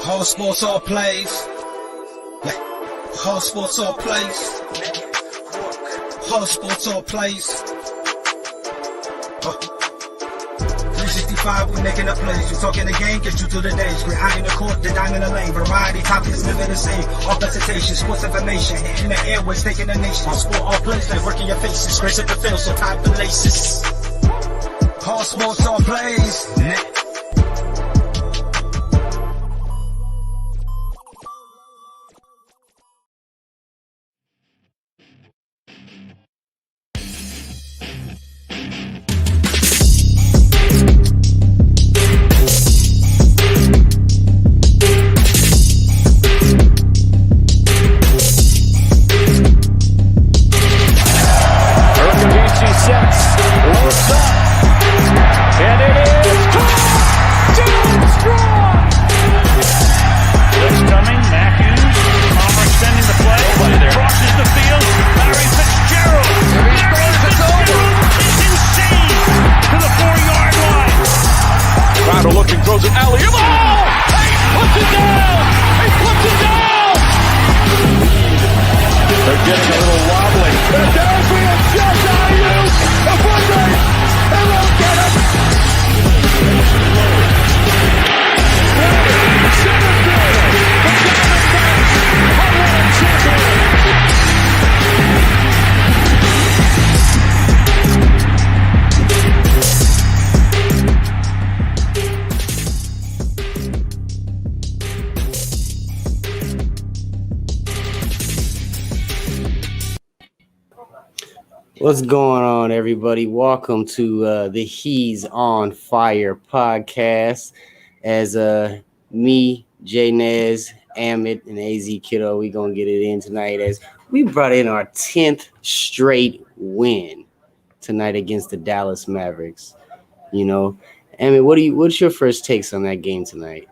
Whole sports all plays. Yeah. Whole sports all plays. Whole sports all plays. 365, we making a plays. You talking the game, get you through the days. We're high in the court, the dime in the lane. Variety topics, living the same. All presentation, sports information. In the airways, taking the nation. Sport all plays, like working your faces. Grace at the field, so tie the laces. Whole sports all plays. What's going on, everybody? Welcome to the He's on Fire podcast. As me, J Nes, Amit, and AZ Kiddo, we gonna get it in tonight as we brought in our 10th straight win tonight against the Dallas Mavericks. You know, Amit, what's your first takes on that game tonight?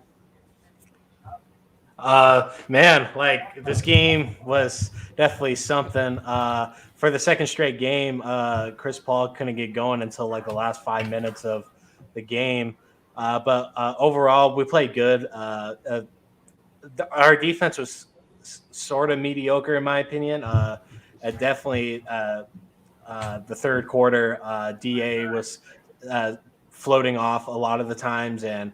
Man, like this game was definitely something. For the second straight game, Chris Paul couldn't get going until like the last 5 minutes of the game. But overall, we played good. Our defense was sort of mediocre, in my opinion. Definitely, the third quarter, DA was floating off a lot of the times and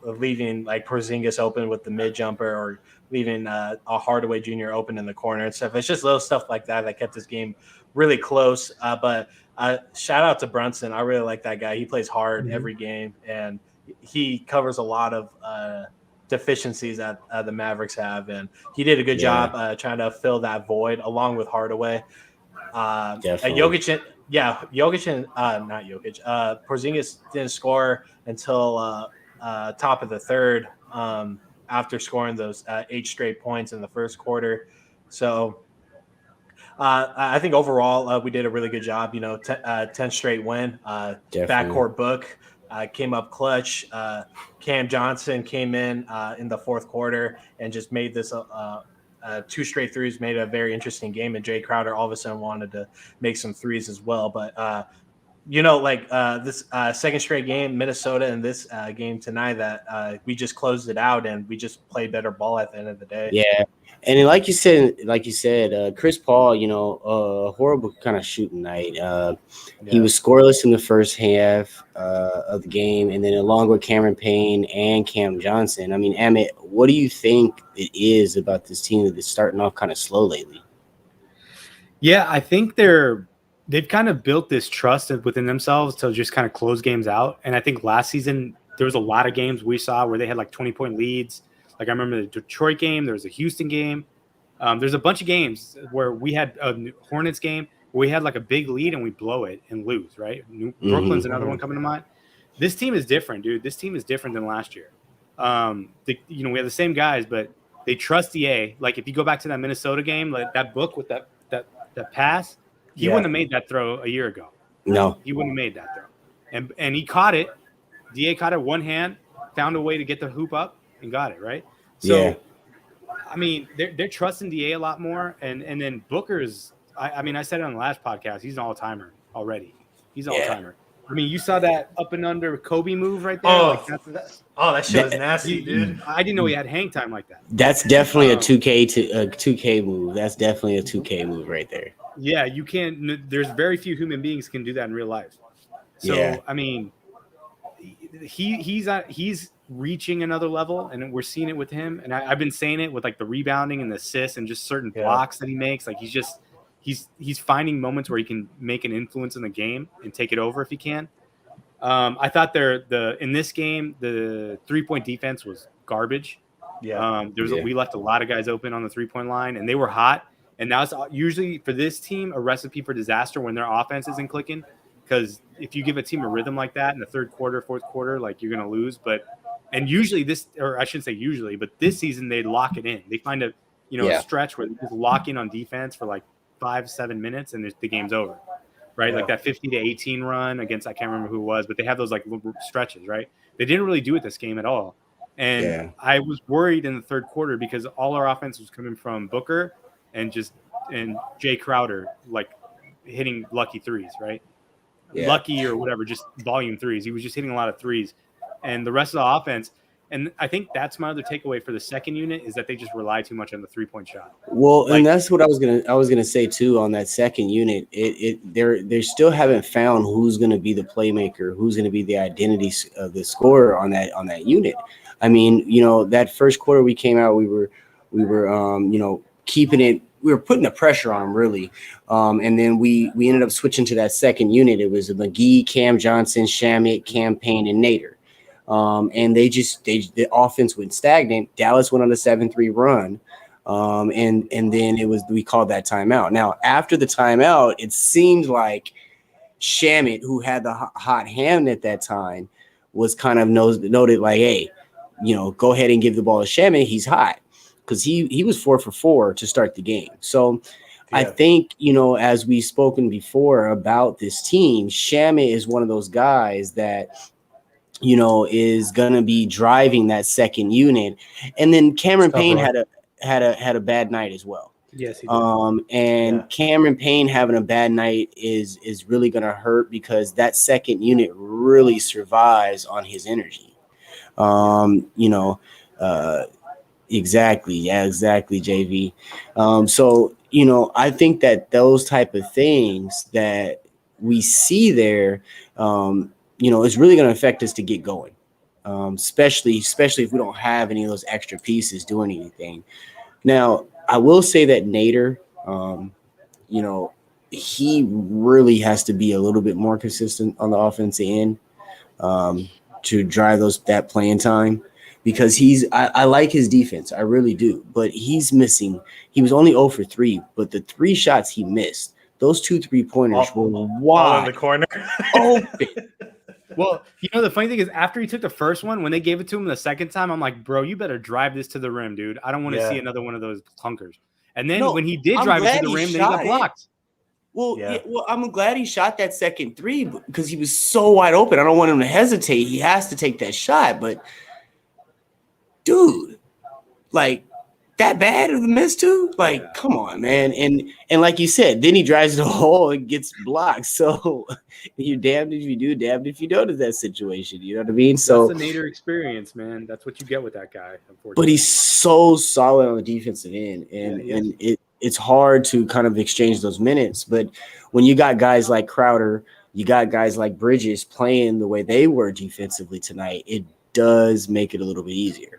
leaving like Porzingis open with the mid jumper or leaving a Hardaway Jr. open in the corner and stuff. It's just little stuff like that kept this game really close. But shout out to Brunson. I really like that guy. He plays hard every game, and he covers a lot of deficiencies that the Mavericks have. And he did a good job trying to fill that void along with Hardaway. Porzingis didn't score until top of the third. After scoring those 8 straight points in the first quarter. So I think overall we did a really good job, 10 straight win. Backcourt book came up clutch. Cam Johnson came in the fourth quarter and just made this 2 straight threes, made a very interesting game. And Jay Crowder all of a sudden wanted to make some threes as well. But this second straight game, Minnesota, and this game tonight that we just closed it out and we just played better ball at the end of the day. Yeah, and like you said, Chris Paul, a horrible kind of shooting night. He was scoreless in the first half of the game, and then along with Cameron Payne and Cam Johnson. I mean, Amit, what do you think it is about this team that's starting off kind of slow lately? Yeah, I think they've kind of built this trust within themselves to just kind of close games out. And I think last season there was a lot of games we saw where they had like 20-point leads. Like I remember the Detroit game, there was a Houston game. There's a bunch of games where we had a Hornets game where we had like a big lead and we blow it and lose, right? Brooklyn's another one coming to mind. This team is different, dude. This team is different than last year. We have the same guys, but they trust DA. Like if you go back to that Minnesota game, like that book with that pass, he wouldn't have made that throw a year ago. No. He wouldn't have made that throw. And he caught it. DA caught it one hand, found a way to get the hoop up and got it, right? So, I mean, they're trusting DA a lot more. And then Booker's – I mean, I said it on the last podcast. He's an all-timer already. He's an all-timer. I mean, you saw that up and under Kobe move right there. Oh, that's that shit was nasty, dude. I didn't know he had hang time like that. That's definitely a 2K move. That's definitely a 2K move right there. Yeah, you can't. There's very few human beings can do that in real life. So Yeah. I mean, he's reaching another level, and we're seeing it with him. And I've been saying it with like the rebounding and the assists and just certain blocks that he makes. Like he's finding moments where he can make an influence in the game and take it over if he can. I thought in this game the 3-point defense was garbage. Yeah. We left a lot of guys open on the 3-point line, and they were hot. And that's usually for this team a recipe for disaster when their offense isn't clicking. Because if you give a team a rhythm like that in the third quarter, fourth quarter, like you're going to lose. And usually I shouldn't say usually, but this season they lock it in. They find a stretch where they just lock in on defense for like 5-7 minutes, and the game's over, right? Like that 50-18 run against, I can't remember who it was, but they have those like stretches, right? They didn't really do it this game at all. And I was worried in the third quarter because all our offense was coming from Booker and Jay Crowder, like hitting lucky threes, right? Yeah. Lucky or whatever, just volume threes. He was just hitting a lot of threes. And the rest of the offense, and I think that's my other takeaway for the second unit, is that they just rely too much on the 3-point shot. Well, and that's what I was gonna say too on that second unit. They still haven't found who's gonna be the playmaker, who's gonna be the identity of the scorer on that unit. I mean, that first quarter we came out, we were keeping it. We were putting the pressure on them, really. And then we ended up switching to that second unit. It was McGee, Cam Johnson, Shamet, Cam Payne, and Nader. And the offense went stagnant. Dallas went on a 7-3 run. And then we called that timeout. Now, after the timeout, it seemed like Shamet, who had the hot hand at that time, was kind of noted like, hey, go ahead and give the ball to Shamet. He's hot. Because he was 4 for 4 to start the game. So I think, as we've spoken before about this team, Shamet is one of those guys that, is going to be driving that second unit. And then Cameron Payne had a bad night as well. Yes, he did. Cameron Payne having a bad night is really going to hurt because that second unit really survives on his energy. Exactly. Yeah, exactly, JV. So, I think that those type of things that we see there, is really going to affect us to get going, especially if we don't have any of those extra pieces doing anything. Now, I will say that Nader, he really has to be a little bit more consistent on the offensive end to drive that playing time. Because I like his defense. I really do. But he's missing. He was only 0 for 3, but the 3 shots he missed, those 2 3-pointers were wide. In the corner. Open. Well, the funny thing is after he took the first one, when they gave it to him the second time, I'm like, bro, you better drive this to the rim, dude. I don't want to see another one of those clunkers. And then when he did drive it to the rim, then he got blocked. Well, I'm glad he shot that second 3 because he was so wide open. I don't want him to hesitate. He has to take that shot, but dude, like that bad of a miss too? Like, come on, man. And like you said, then he drives the hole and gets blocked. So you're damned if you do, damned if you don't in that situation. You know what I mean? So that's the Nader experience, man. That's what you get with that guy, unfortunately. But he's so solid on the defensive end. And it's hard to kind of exchange those minutes. But when you got guys like Crowder, you got guys like Bridges playing the way they were defensively tonight, it does make it a little bit easier.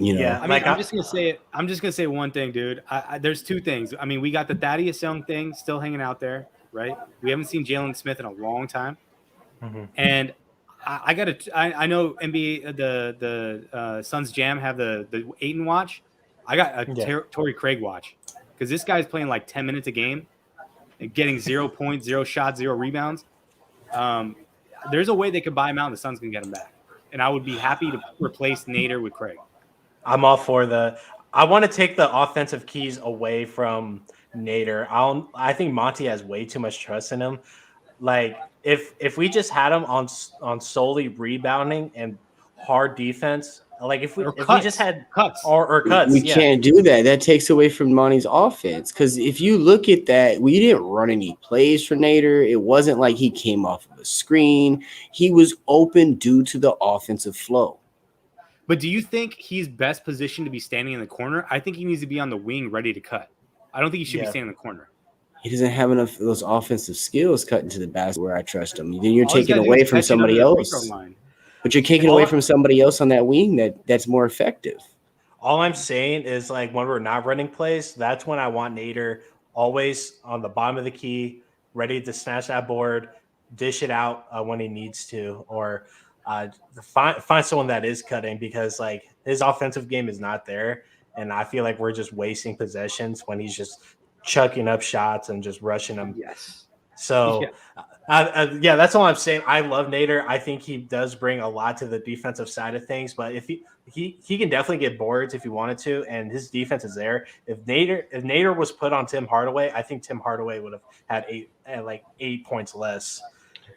I mean, I'm just gonna say one thing, dude. There's 2 things. I mean, we got the Thaddeus Young thing still hanging out there, right? We haven't seen Jalen Smith in a long time, and I know NBA the Suns Jam have the Ayton watch. I got a Torrey Craig watch because this guy's playing like 10 minutes a game and getting 0 points, 0 shots, 0 rebounds. There's a way they could buy him out, and the Suns can get him back, and I would be happy to replace Nader with Craig. I'm all for I want to take the offensive keys away from Nader. I think Monty has way too much trust in him. Like if we just had him on solely rebounding and hard defense, Like if we cuts. just had Cuts or cuts, We can't do that. That takes away from Monty's offense. Because if you look at that, we didn't run any plays for Nader. It wasn't like he came off of a screen. He was open due to the offensive flow. But do you think he's best positioned to be standing in the corner? I think he needs to be on the wing ready to cut. I don't think he should be standing in the corner. He doesn't have enough of those offensive skills cutting to the basket where I trust him. Then you're All he's taking gotta do away is from catch it somebody under the free else. throw line. But you're taking away from somebody else on that wing that's more effective. All I'm saying is, like, when we're not running plays, that's when I want Nader always on the bottom of the key, ready to snatch that board, dish it out when he needs to, or find someone that is cutting, because like his offensive game is not there, and I feel like we're just wasting possessions when he's just chucking up shots and just rushing them. Yes. So, yeah, that's all I'm saying. I love Nader. I think he does bring a lot to the defensive side of things, but if he can definitely get boards if he wanted to, and his defense is there. If Nader was put on Tim Hardaway, I think Tim Hardaway would have had 8 points less.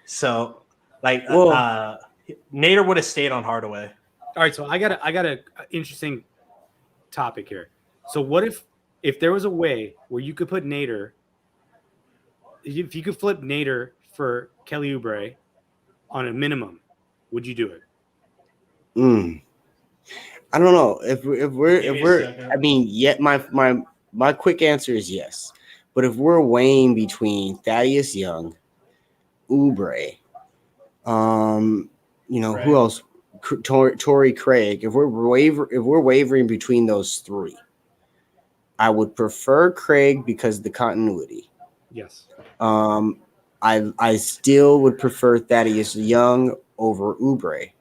So, like, Nader would have stayed on Hardaway. All right, so I got a interesting topic here. So what if there was a way where you could put Nader, if you could flip Nader for Kelly Oubre on a minimum, would you do it? I don't know if we're. I mean, yet my quick answer is yes. But if we're weighing between Thaddeus Young, Oubre, who else? Torrey Craig. If we're wavering between those three, I would prefer Craig because of the continuity. Yes. I still would prefer Thaddeus Young over Oubre.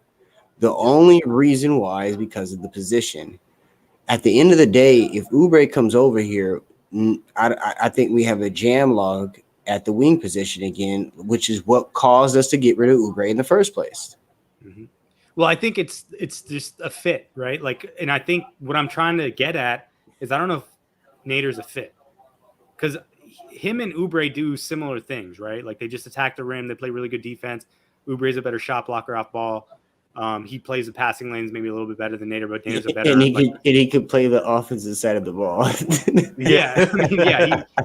The only reason why is because of the position. At the end of the day, if Oubre comes over here, I think we have a jam log at the wing position again, which is what caused us to get rid of Oubre in the first place. Mm-hmm. Well, I think it's just a fit, right? Like, and I think what I'm trying to get at is I don't know if Nader's a fit, because him and Oubre do similar things, right? Like they just attack the rim, they play really good defense. Oubre's a better shot blocker off ball. He plays the passing lanes maybe a little bit better than Nader, but Nader's a better. And he could play the offensive side of the ball.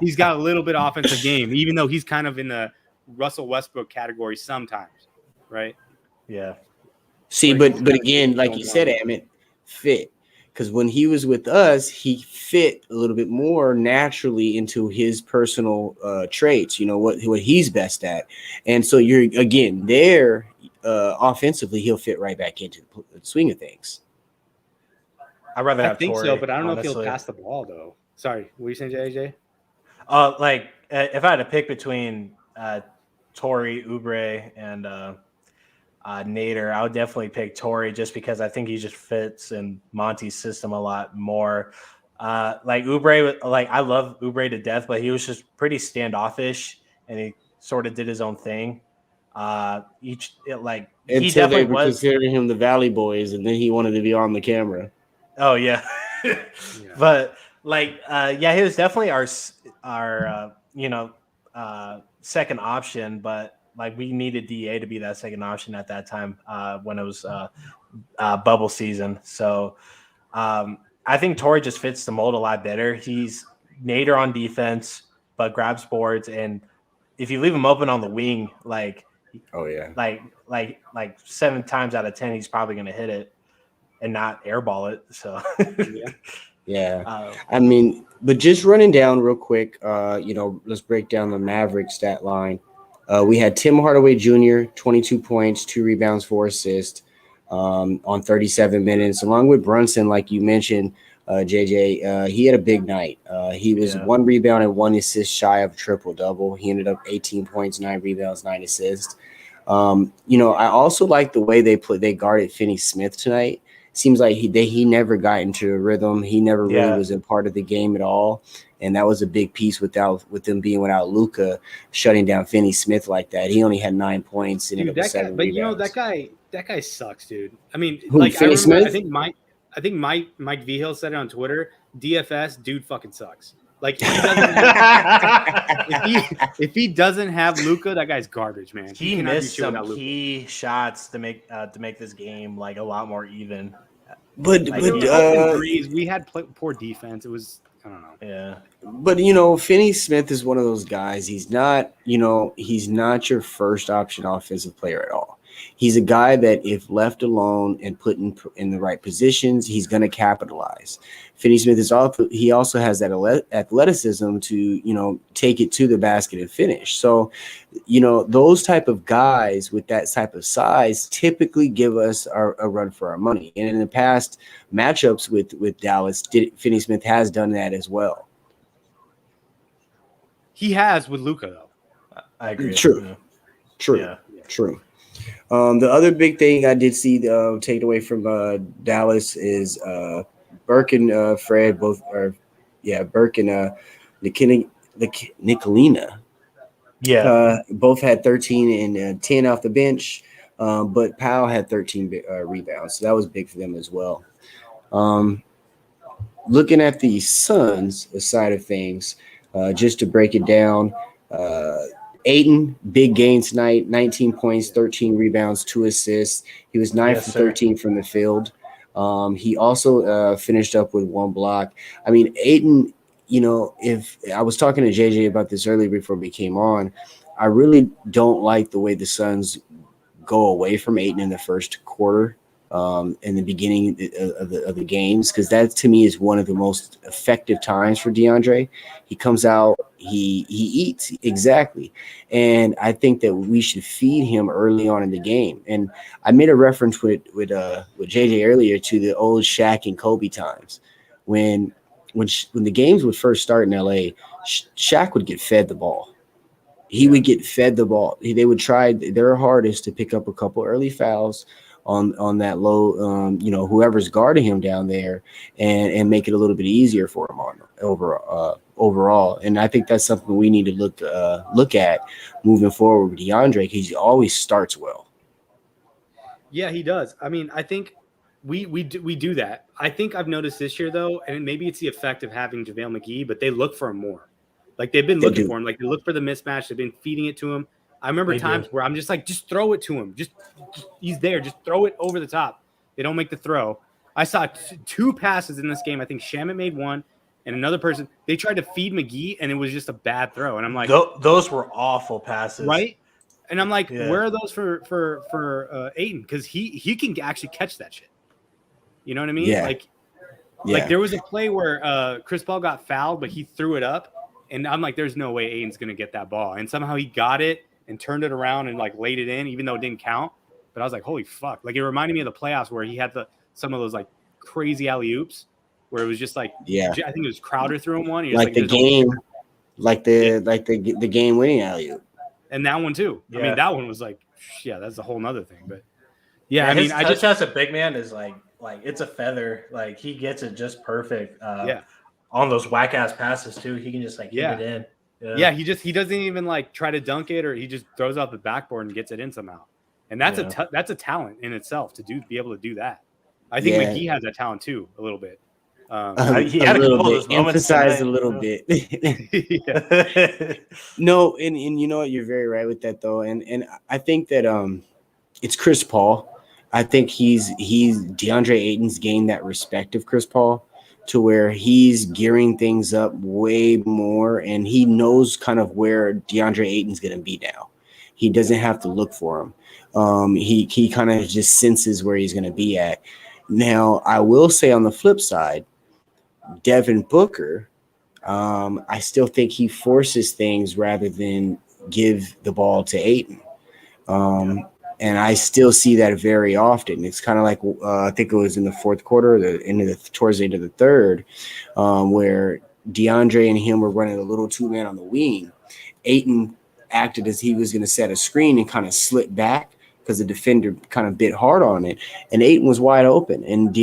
He's got a little bit of offensive game, even though he's kind of in the Russell Westbrook category sometimes, right? Yeah. See, but again, like you said, Amit, fit. Because when he was with us, he fit a little bit more naturally into his personal traits, what he's best at. And so you're, again, there offensively, he'll fit right back into the swing of things. I'd rather have I think Torrey, so, but I don't know if honestly. he'll pass the ball, though. Sorry, what were you saying, JJ? If I had to pick between Torrey, Oubre, and Nader, I would definitely pick Torrey just because I think he just fits in Monty's system a lot more. Like Oubre, I love Oubre to death, but he was just pretty standoffish and he sort of did his own thing. He definitely was considering him the Valley Boys, and then he wanted to be on the camera. Oh yeah, but he was definitely our second option, but like we needed DA to be that second option at that time when it was bubble season. So I think Torrey just fits the mold a lot better. He's Nader on defense, but grabs boards, and if you leave him open on the wing, like 7 times out of 10, he's probably going to hit it and not airball it. So I mean, but just running down real quick, let's break down the Mavericks stat line. We had Tim Hardaway Jr., 22 points, 2 rebounds, 4 assists on 37 minutes, along with Brunson, like you mentioned, JJ. He had a big night. He was 1 rebound and 1 assist shy of a triple-double. He ended up 18 points, 9 rebounds, 9 assists. I also like the way they guarded Finney-Smith tonight. Seems like he never got into a rhythm. He never really was a part of the game at all. And that was a big piece with them being without Luka shutting down Finney-Smith like that. He only had 9 points and ended up with 7 rebounds. That guy sucks, dude. I mean, Finney-Smith? I think Mike Vigil said it on Twitter. DFS, dude, fucking sucks. Like if he doesn't have Luka, that guy's garbage, man. He missed some key shots to make this game like a lot more even. But Like, we had poor defense. It was, I don't know. yeah. But Finney Smith is one of those guys. He's not your first option offensive player at all. He's a guy that if left alone and put in the right positions, he's going to capitalize. Finney Smith he also has that athleticism to take it to the basket and finish. So, those type of guys with that type of size typically give us a run for our money. And in the past matchups with Dallas, Finney Smith has done that as well. He has with Luka though. I agree. True. Yeah. True. The other big thing I did see taken away from Dallas is Burke and Fred both are, Burke and Nicolina. Yeah. Both had 13 and 10 off the bench, but Powell had 13 rebounds, so that was big for them as well. Looking at the Suns side of things, just to break it down, Ayton, big game tonight, 19 points, 13 rebounds, 2 assists. He was 9 for 13 from the field. He also finished up with 1 block. I mean, Ayton, if I was talking to JJ about this earlier before we came on, I really don't like the way the Suns go away from Ayton in the first quarter, in the beginning of the games, because that to me is one of the most effective times for DeAndre. He comes out, he eats exactly, and I think that we should feed him early on in the game. And I made a reference with JJ earlier to the old Shaq and Kobe times when the games would first start in LA. Shaq would get fed the ball. He would get fed the ball. They would try their hardest to pick up a couple early fouls on that low, whoever's guarding him down there, and make it a little bit easier for him overall. And I think that's something we need to look at moving forward with DeAndre, because he always starts well. Yeah, he does. I mean, I think we do that. I think I've noticed this year though, and maybe it's the effect of having JaVale McGee, but they look for him more. Like they've been looking for him. Like they look for the mismatch. They've been feeding it to him. I remember times where I'm just like, just throw it to him. Just he's there. Just throw it over the top. They don't make the throw. I saw 2 passes in this game. I think Shamet made one, and another person. They tried to feed McGee, and it was just a bad throw. And I'm like, those were awful passes, right? And I'm like, where are those for Ayton? Because he can actually catch that shit. You know what I mean? Yeah. Like there was a play where Chris Paul got fouled, but he threw it up, and I'm like, there's no way Ayton's gonna get that ball, and somehow he got it and turned it around and like laid it in, even though it didn't count. But I was like, holy fuck! Like it reminded me of the playoffs where he had some of those like crazy alley oops, where it was just like, I think it was Crowder threw him one, like the game, like the game winning alley oop, and that one too. Yeah. I mean, that one was like, that's a whole nother thing. But I mean, I just as a big man is like it's a feather. Like he gets it just perfect. On those whack ass passes too, he can just like hit it in. Yeah, he doesn't even like try to dunk it, or he just throws out the backboard and gets it in somehow. And that's that's a talent in itself to be able to do that. I think McGee has that talent too, a little bit. He had a little bit, emphasized a little bit. No, and you know what, you're very right with that though, and I think that it's Chris Paul. I think he's DeAndre Ayton's gained that respect of Chris Paul, to where he's gearing things up way more, and he knows kind of where DeAndre Ayton's going to be now. He doesn't have to look for him. He kind of just senses where he's going to be at. Now, I will say on the flip side, Devin Booker, I still think he forces things rather than give the ball to Ayton. And I still see that very often. It's kind of like I think it was in the fourth quarter, towards the end of the third, where DeAndre and him were running a little 2-man on the wing. Ayton acted as he was going to set a screen and kind of slipped back because the defender kind of bit hard on it, and Ayton was wide open. And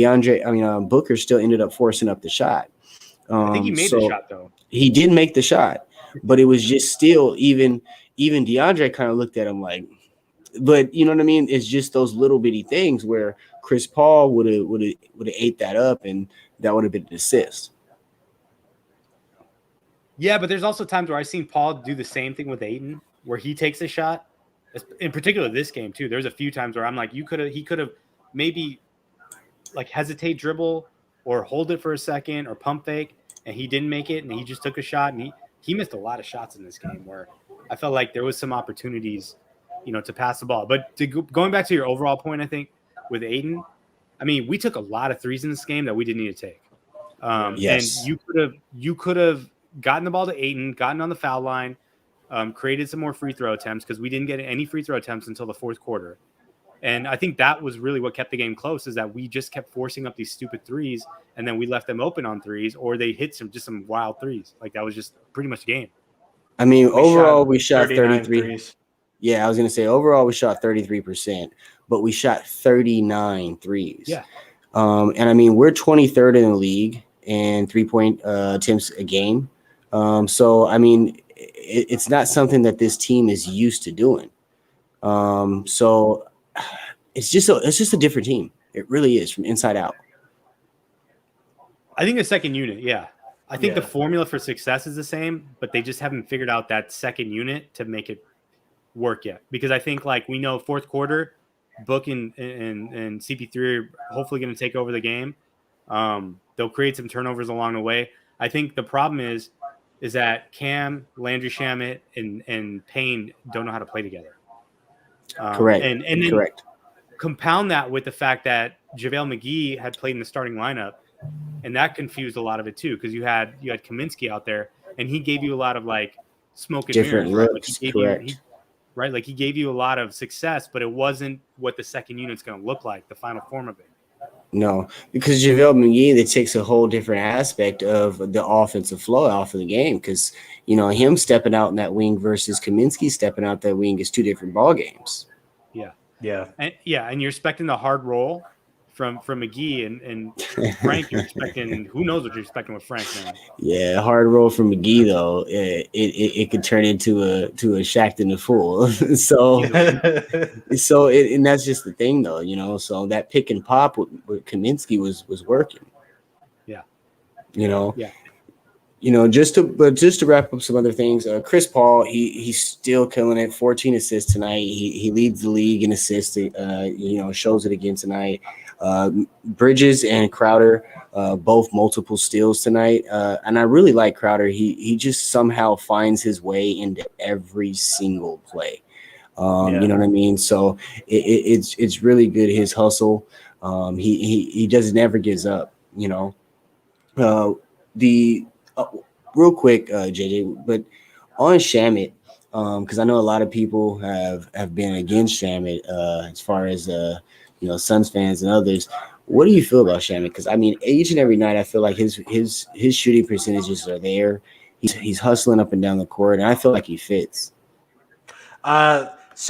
Booker still ended up forcing up the shot. I think he made the shot though. He did make the shot, but it was just still even DeAndre kind of looked at him like. But you know what I mean? It's just those little bitty things where Chris Paul would have ate that up, and that would have been an assist. Yeah, but there's also times where I've seen Paul do the same thing with Ayton, where he takes a shot. In particular, this game too. There's a few times where I'm like, he could have maybe like hesitate dribble or hold it for a second or pump fake, and he didn't make it, and he just took a shot, and he missed a lot of shots in this game where I felt like there was some opportunities, to pass the ball. But going back to your overall point, I think with Aiden, I mean, we took a lot of threes in this game that we didn't need to take. Yes. And you could have gotten the ball to Aiden, gotten on the foul line, created some more free throw attempts because we didn't get any free throw attempts until the fourth quarter. And I think that was really what kept the game close, is that we just kept forcing up these stupid threes, and then we left them open on threes, or they hit some wild threes. Like, that was just pretty much the game. I mean, overall, we shot 33. threes. Yeah, I was going to say, overall, we shot 33%, but we shot 39 threes. Yeah. And, I mean, we're 23rd in the league in three-point attempts a game. So, I mean, it's not something that this team is used to doing. So it's just a different team. It really is, from inside out. I think the second unit, yeah. I think the formula for success is the same, but they just haven't figured out that second unit to make it work yet. Because I think, like, we know fourth quarter, Book and CP3 are hopefully going to take over the game. They'll create some turnovers along the way. I think the problem is that Cam, Landry Shamet, and Payne don't know how to play together. Correct. And then correct. Compound that with the fact that JaVale McGee had played in the starting lineup, and that confused a lot of it too, because you had Kaminsky out there, and he gave you a lot of like smoke and Different mirrors, looks. right? Correct. Like he gave you a lot of success, but it wasn't what the second unit's going to look like, the final form of it. No, because JaVale McGee, that takes a whole different aspect of the offensive flow off of the game, because, him stepping out in that wing versus Kaminsky stepping out that wing is two different ball games. Yeah. And you're expecting the hard roll from McGee and Frank. You're expecting, who knows what you're expecting with Frank, man. Yeah, hard roll from McGee though. It could turn into a Shaqtin' the Fool. And that's just the thing though, So that pick and pop with Kaminsky was working. Yeah. Just to wrap up some other things, Chris Paul, he's still killing it. 14 assists tonight. He leads the league in assists. Shows it again tonight. Bridges and Crowder, both multiple steals tonight. And I really like Crowder. He just somehow finds his way into every single play. You know what I mean? So it's really good, his hustle. He doesn't ever gives up. Real quick, JJ, but on Shamet, because I know a lot of people have been against Shamet as far as Suns fans and others. What do you feel about Shamet? Because I mean, each and every night I feel like his shooting percentages are there. He's hustling up and down the court, and I feel like he fits. It's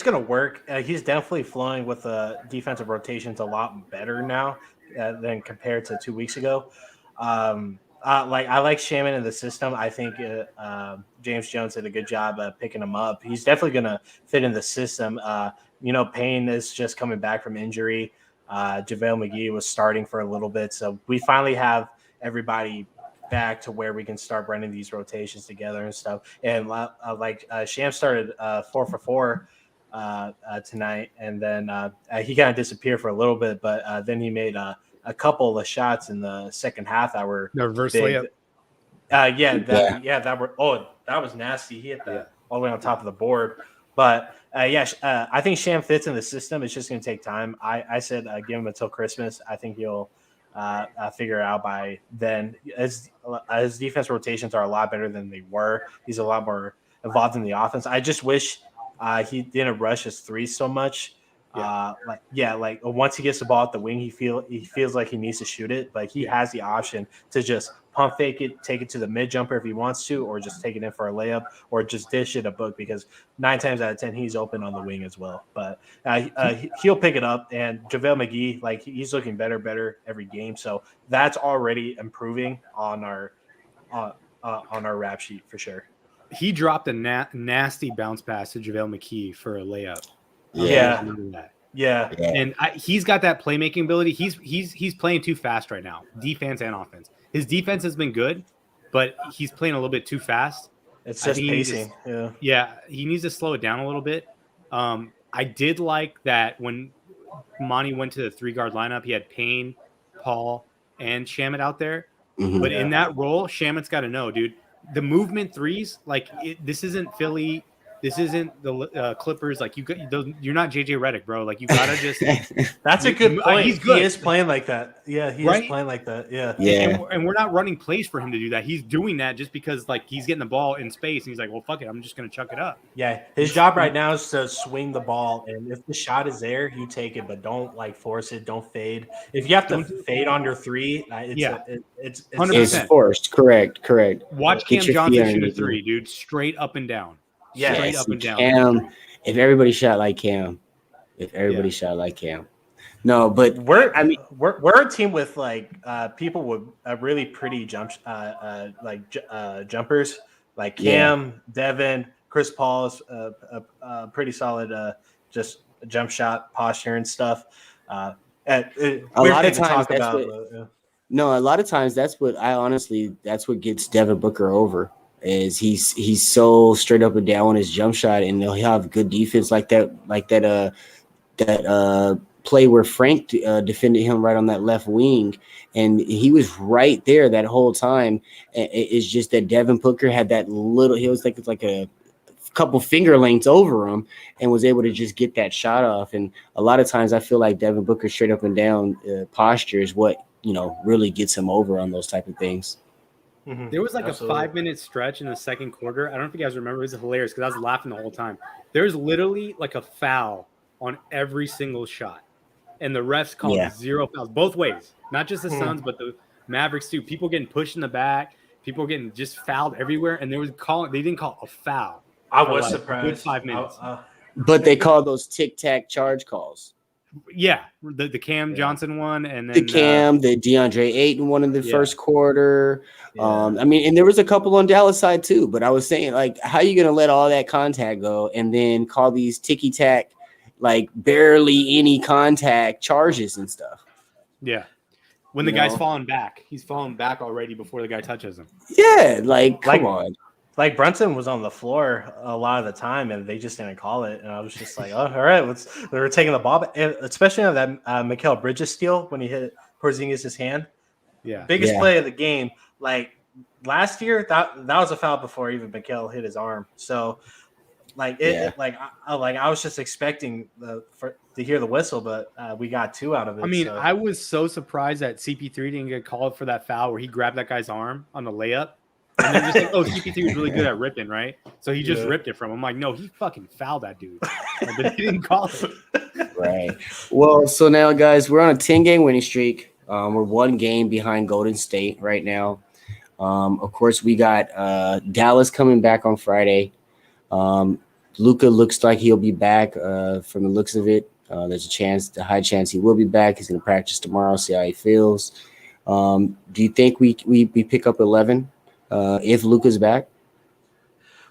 gonna work. He's definitely flowing with the defensive rotations a lot better now than compared to 2 weeks ago. I like Shaman in the system. I think James Jones did a good job picking him up. He's definitely gonna fit in the system. Payne is just coming back from injury. JaVale McGee was starting for a little bit, so we finally have everybody back to where we can start running these rotations together and stuff. And Sham started 4 for 4 tonight, and then he kind of disappeared for a little bit, but then he made a couple of shots in the second half that were the reverse big. layup. That was nasty. He hit that all the way on top of the board. But I think Sham fits in the system. It's just going to take time. I said give him until Christmas. I think he'll figure it out by then. His defense rotations are a lot better than they were. He's a lot more involved in the offense. I just wish he didn't rush his threes so much. Once he gets the ball at the wing, he feels like he needs to shoot it, but he has the option to just pump fake it, take it to the mid jumper if he wants to, or just take it in for a layup, or just dish it a Book, because 9 times out of 10 he's open on the wing as well. But he'll pick it up, and JaVale McGee, he's looking better every game, so that's already improving on our rap sheet for sure. He dropped a nasty bounce pass to JaVale McGee for a layup. Yeah. And he's got that playmaking ability. He's playing too fast right now, defense and offense. His defense has been good, but he's playing a little bit too fast. It's just pacing. He needs to slow it down a little bit. I did like that when Monty went to the 3-guard lineup, he had Payne, Paul, and Shamet out there. Mhm. But in that role, Shamet's got to know, dude. The movement threes, like this isn't Philly. This isn't the Clippers. Like you're not JJ Redick, bro. Like you gotta just. That's a good point. He's good. He is playing like that. Yeah, he is playing like that. Yeah. And we're not running plays for him to do that. He's doing that just because like he's getting the ball in space and he's like, well, fuck it, I'm just gonna chuck it up. Yeah, his job right now is to swing the ball, and if the shot is there, you take it, but don't like force it. Don't fade. If you have to fade on your three, it's 100%. It's forced. Correct. Watch Cam Johnson shoot a three, dude, straight up and down. Yeah, straight up and down. Cam, if everybody shot like Cam, no, but we're a team with like people with really pretty jumpers, like Cam, Devin, Chris Paul's pretty solid, just jump shot posture and stuff. A lot of times that's what gets Devin Booker over. Is he's so straight up and down on his jump shot, and he'll have good defense like that play where Frank defended him right on that left wing, and he was right there that whole time. It's just that Devin Booker had that little. He was like a couple finger lengths over him and was able to just get that shot off. And a lot of times I feel like Devin Booker straight up and down posture is what really gets him over on those type of things. Mm-hmm. There was like a 5-minute stretch in the second quarter. I don't know if you guys remember. It was hilarious because I was laughing the whole time. There's literally like a foul on every single shot, and the refs called 0 fouls both ways. Not just the Suns, but the Mavericks too. People getting pushed in the back. People getting just fouled everywhere, and they didn't call a foul. I was surprised. Good 5 minutes. But they call those tic-tac charge calls. Yeah, the Cam Johnson one, and then the DeAndre Ayton one in the first quarter. And there was a couple on Dallas side too. But I was saying, like, how are you gonna let all that contact go and then call these ticky-tack, like barely any contact charges and stuff? Yeah, when the guy's falling back, he's falling back already before the guy touches him. Yeah, come on. Like Brunson was on the floor a lot of the time, and they just didn't call it. And I was just like, "Oh, all right, they were taking the ball, and especially on that Mikal Bridges steal when he hit Porzingis' hand. Yeah, biggest play of the game. Like last year, that was a foul before even Mikal hit his arm. So, I was just expecting to hear the whistle, but we got 2 out of it. I mean, I was so surprised that CP3 didn't get called for that foul where he grabbed that guy's arm on the layup. And they're just like, oh, CP3 was really good at ripping, right? So he just ripped it from him. I'm like, no, he fucking fouled that dude. But he didn't call it. Right. Well, so now, guys, we're on a 10-game winning streak. We're 1 game behind Golden State right now. Of course, we got Dallas coming back on Friday. Luka looks like he'll be back from the looks of it. There's a high chance he will be back. He's going to practice tomorrow, see how he feels. Do you think we pick up 11? If Luka's back?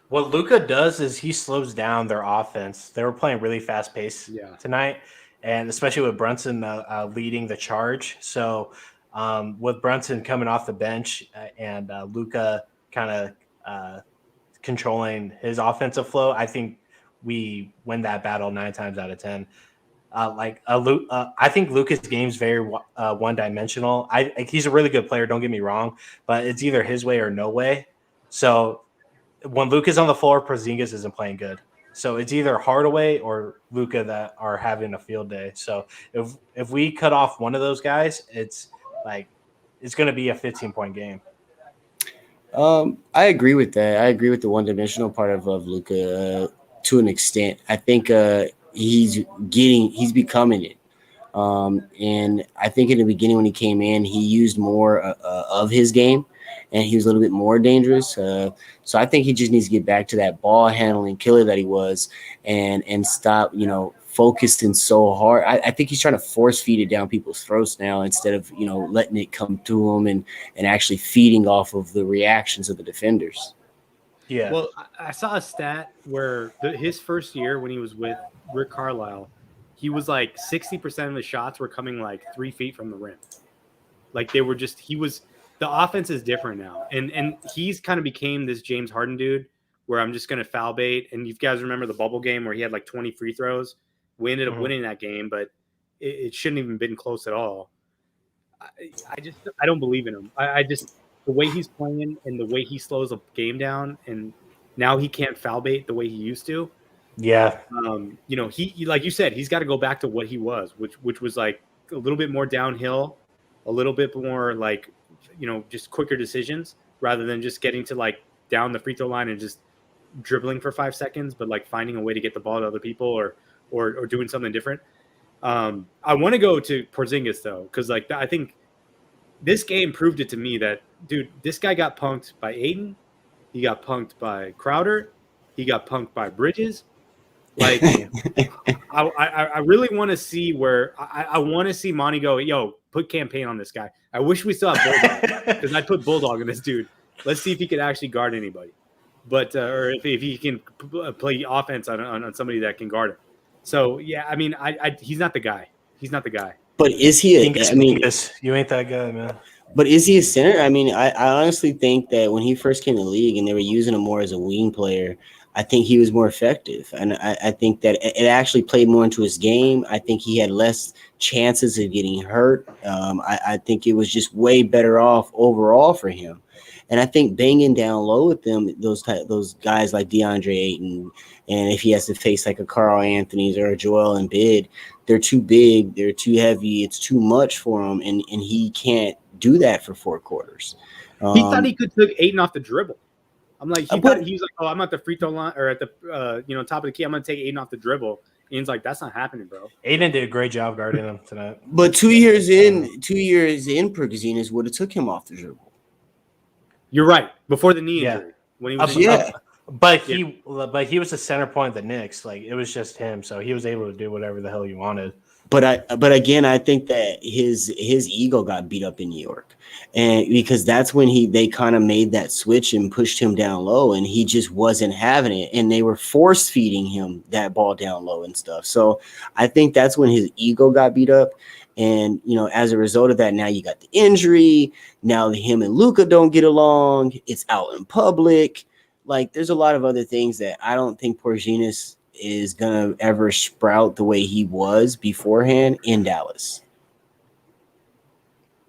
What Luka does is he slows down their offense. They were playing really fast pace tonight, and especially with Brunson leading the charge. So with Brunson coming off the bench and Luka kind of controlling his offensive flow, I think we win that battle 9 times out of 10. I think Luka's game's very one-dimensional. He's a really good player, don't get me wrong, but it's either his way or no way. So when Luka's on the floor, Porzingis isn't playing good. So it's either Hardaway or Luka that are having a field day. So if we cut off one of those guys, it's going to be a 15-point game. I agree with that. I agree with the one-dimensional part of Luka to an extent. I think he's becoming it. And I think in the beginning when he came in, he used more of his game and he was a little bit more dangerous. So I think he just needs to get back to that ball handling killer that he was and stop, focusing so hard. I think he's trying to force feed it down people's throats now instead of, letting it come to him and actually feeding off of the reactions of the defenders. Yeah. Well, I saw a stat where his first year when he was with Rick Carlisle, he was like 60% of the shots were coming like 3 feet from the rim. Like they were just, the offense is different now. And he's kind of became this James Harden dude where I'm just going to foul bait. And you guys remember the bubble game where he had like 20 free throws. We ended up winning that game, but it shouldn't even been close at all. I don't believe in him. I just the way he's playing and the way he slows a game down, and now he can't foul bait the way he used to. Yeah. He like you said, he's got to go back to what he was, which was like a little bit more downhill, a little bit more like, just quicker decisions rather than just getting to like down the free throw line and just dribbling for 5 seconds, but like finding a way to get the ball to other people or doing something different. I want to go to Porzingis though, because like I think this game proved it to me that, dude, this guy got punked by Ayton, he got punked by Crowder, he got punked by Bridges. Like, I really want to see where I want to see Monty go, yo, put campaign on this guy. I wish we still have Bulldog, because I'd put Bulldog in this dude. Let's see if he could actually guard anybody. But or if he can play offense on somebody that can guard him. So yeah, I mean, he's not the guy. He's not the guy. But is he? You ain't that guy, man. But is he a center? I mean, I honestly think that when he first came to the league and they were using him more as a wing player, I think he was more effective. And I think that it actually played more into his game. I think he had less chances of getting hurt. I think it was just way better off overall for him. And I think banging down low with them, those guys like DeAndre Ayton, and if he has to face like a Karl Anthony's or a Joel Embiid, they're too big, they're too heavy, it's too much for him, and he can't do that for 4 quarters. He thought he could take Ayton off the dribble. I'm like, he was like, oh, I'm at the free throw line or at the top of the key. I'm gonna take Ayton off the dribble. Ian's like, that's not happening, bro. Ayton did a great job guarding him tonight. But 2 years in, Porzingis would have took him off the dribble. You're right. Before the knee injury, when he was But he was the center point of the Knicks. Like, it was just him, so he was able to do whatever the hell he wanted. But again, I think that his ego got beat up in New York, and because that's when they kind of made that switch and pushed him down low, and he just wasn't having it, and they were force feeding him that ball down low and stuff. So I think that's when his ego got beat up. And, as a result of that, now you got the injury. Now him and Luka don't get along. It's out in public. Like, there's a lot of other things that I don't think Porzingis is going to ever sprout the way he was beforehand in Dallas.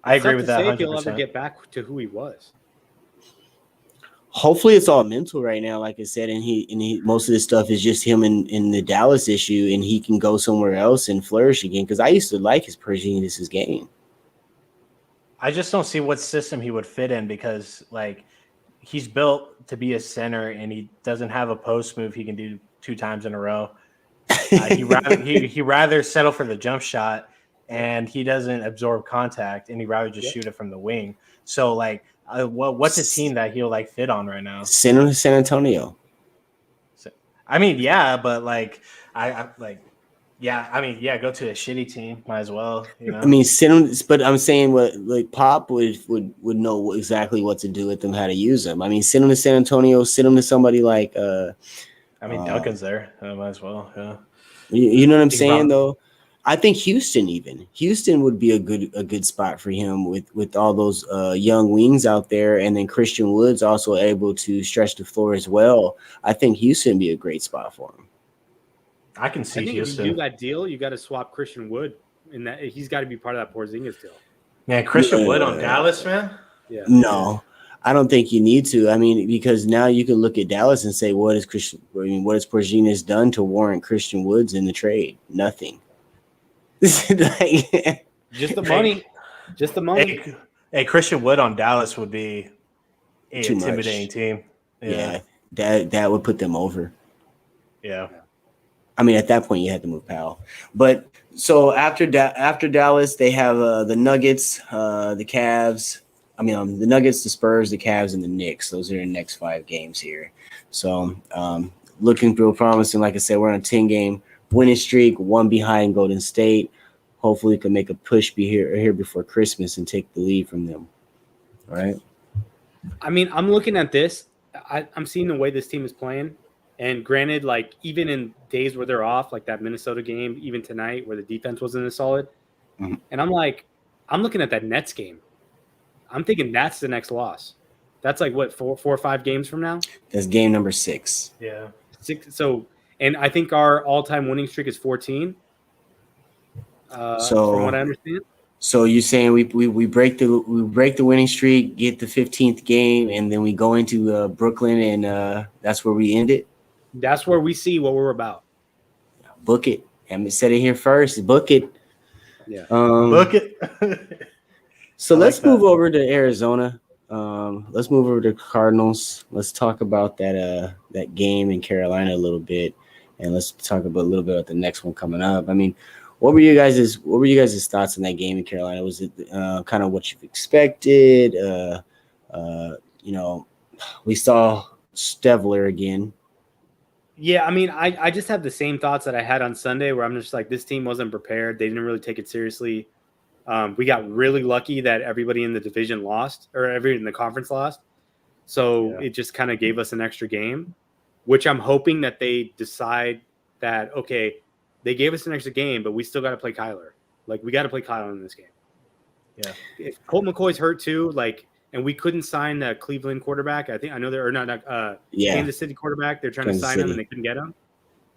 I agree with that 100%. If he'll ever get back to who he was. Hopefully it's all mental right now, like I said, and he most of this stuff is just him in the Dallas issue, and he can go somewhere else and flourish again. Because I used to like his Porzingis' game. I just don't see what system he would fit in, because like he's built to be a center, and he doesn't have a post move he can do 2 times in a row. He rather settle for the jump shot, and he doesn't absorb contact, and he rather just shoot it from the wing. So like. What's a team that he'll like fit on right now? San Antonio. I mean, yeah, but like go to a shitty team. Might as well. I mean, but I'm saying what like Pop would know exactly what to do with them, how to use them. I mean, send them to San Antonio, send them to somebody like. Duncan's there. Might as well. Yeah. You know what I'm saying though. I think Houston would be a good spot for him with all those young wings out there, and then Christian Wood's also able to stretch the floor as well. I think Houston would be a great spot for him. I can see Houston. If you do that deal, you got to swap Christian Wood, and that he's got to be part of that Porzingis deal. Man, Christian Wood on Dallas, man. Yeah. No, I don't think you need to. I mean, because now you can look at Dallas and say, what has Porzingis done to warrant Christian Woods in the trade? Nothing. Just the money. Hey, Christian Wood on Dallas would be an intimidating team. Yeah, that would put them over. Yeah. I mean, at that point, you had to move Powell. But so after Dallas, they have the Nuggets, the Cavs. I mean, the Nuggets, the Spurs, the Cavs, and the Knicks. Those are the next 5 games here. So looking real promising. Like I said, we're on a 10-game winning streak, 1 behind Golden State. Hopefully we can make a push here before Christmas and take the lead from them. All right. I mean, I'm looking at this. I'm seeing the way this team is playing. And granted, like even in days where they're off, like that Minnesota game, even tonight where the defense wasn't as solid. Mm-hmm. And I'm looking at that Nets game. I'm thinking that's the next loss. That's like what, 4 or 5 games from now? That's game number 6. Yeah. 6. So, and I think our all-time winning streak is 14. From what I understand. So you're saying we break the winning streak, get the 15th game, and then we go into Brooklyn, and that's where we end it. That's where we see what we're about. Book it. I said it here first. Book it. Yeah. Book it. So let's like move over to Arizona. Let's move over to Cardinals. Let's talk about that game in Carolina a little bit, and let's talk about a little bit about the next one coming up. I mean, what were you guys' thoughts on that game in Carolina? Was it kind of what you've expected? We saw Stevler again. Yeah, I mean, I just have the same thoughts that I had on Sunday, where I'm just like, this team wasn't prepared. They didn't really take it seriously. We got really lucky that everybody in the division lost, or everybody in the conference lost. So It just kind of gave us an extra game, which I'm hoping that they decide that, okay, they gave us an extra game, but we still got to play Kyler. Like, we got to play Kyler in this game. Yeah. If Colt McCoy's hurt too, and we couldn't sign the Cleveland quarterback. Kansas City quarterback. They're trying to sign him and they couldn't get him.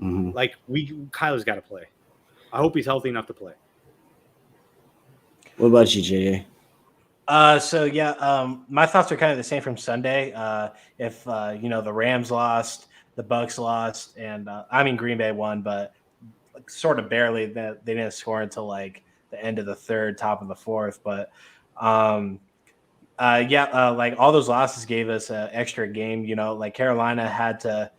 Mm-hmm. Kyler's got to play. I hope he's healthy enough to play. What about you, JJ? My thoughts are kind of the same from Sunday. If the Rams lost, the Bucks lost, and Green Bay won, but sort of barely. That they didn't score until like the end of the third, top of the fourth. But all those losses gave us an extra game. Like Carolina had to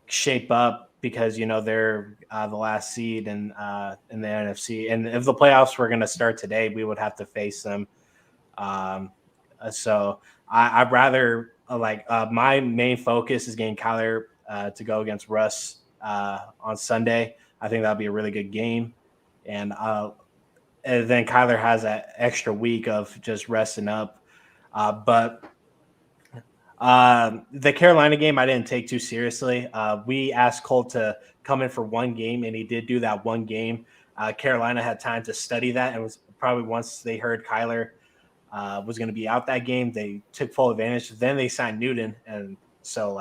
shape up because they're the last seed in the NFC, and if the playoffs were going to start today, we would have to face them. So I'd rather my main focus is getting Kyler to go against Russ on Sunday. I think that'll be a really good game, and then Kyler has that extra week of just resting up. But the Carolina game, I didn't take too seriously. We asked Colt to come in for one game, and he did do that one game. Carolina had time to study that, and was probably once they heard Kyler was going to be out that game, they took full advantage. Then they signed Newton, and so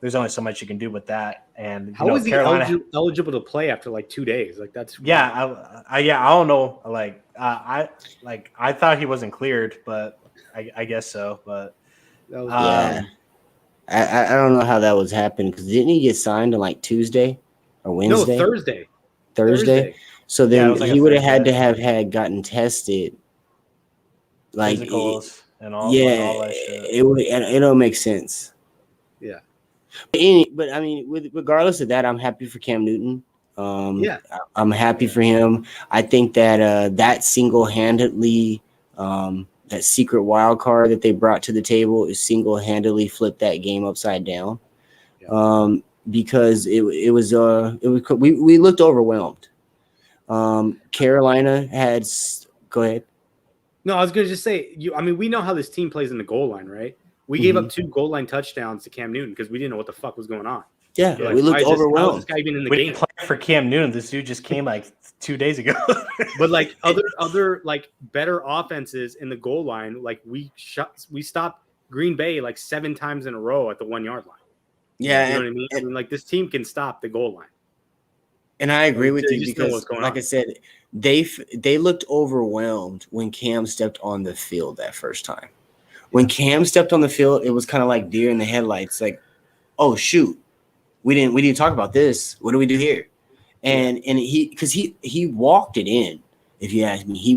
there's only so much you can do with that. And how was Carolina he eligible to play after 2 days? That's I don't know. I thought he wasn't cleared, but I guess so. But I don't know how that was happening, because didn't he get signed on Tuesday or Wednesday? No, Thursday. So then he would have had to have gotten tested, physicals and all. Yeah, all that shit. It don't make sense. Yeah. But I mean, regardless of that, I'm happy for Cam Newton. I'm happy for him. I think that that single-handedly, that secret wild card that they brought to the table is single-handedly flipped that game upside down. Because we looked overwhelmed. Carolina had. Go ahead. No, I was going to just say, we know how this team plays in the goal line, right? We gave up 2 goal line touchdowns to Cam Newton because we didn't know what the fuck was going on. Yeah, we looked overwhelmed. How is this guy even in the we game? didn't play for Cam Newton. This dude just came 2 days ago. But other better offenses in the goal line, we stopped Green Bay 7 times in a row at the 1 yard line. Yeah, you know what I mean. This team can stop the goal line. And I agree with you because, I said, they looked overwhelmed when Cam stepped on the field that first time. When Cam stepped on the field, it was kind of like deer in the headlights. Oh shoot, we didn't talk about this. What do we do here? And he walked it in. If you ask me, he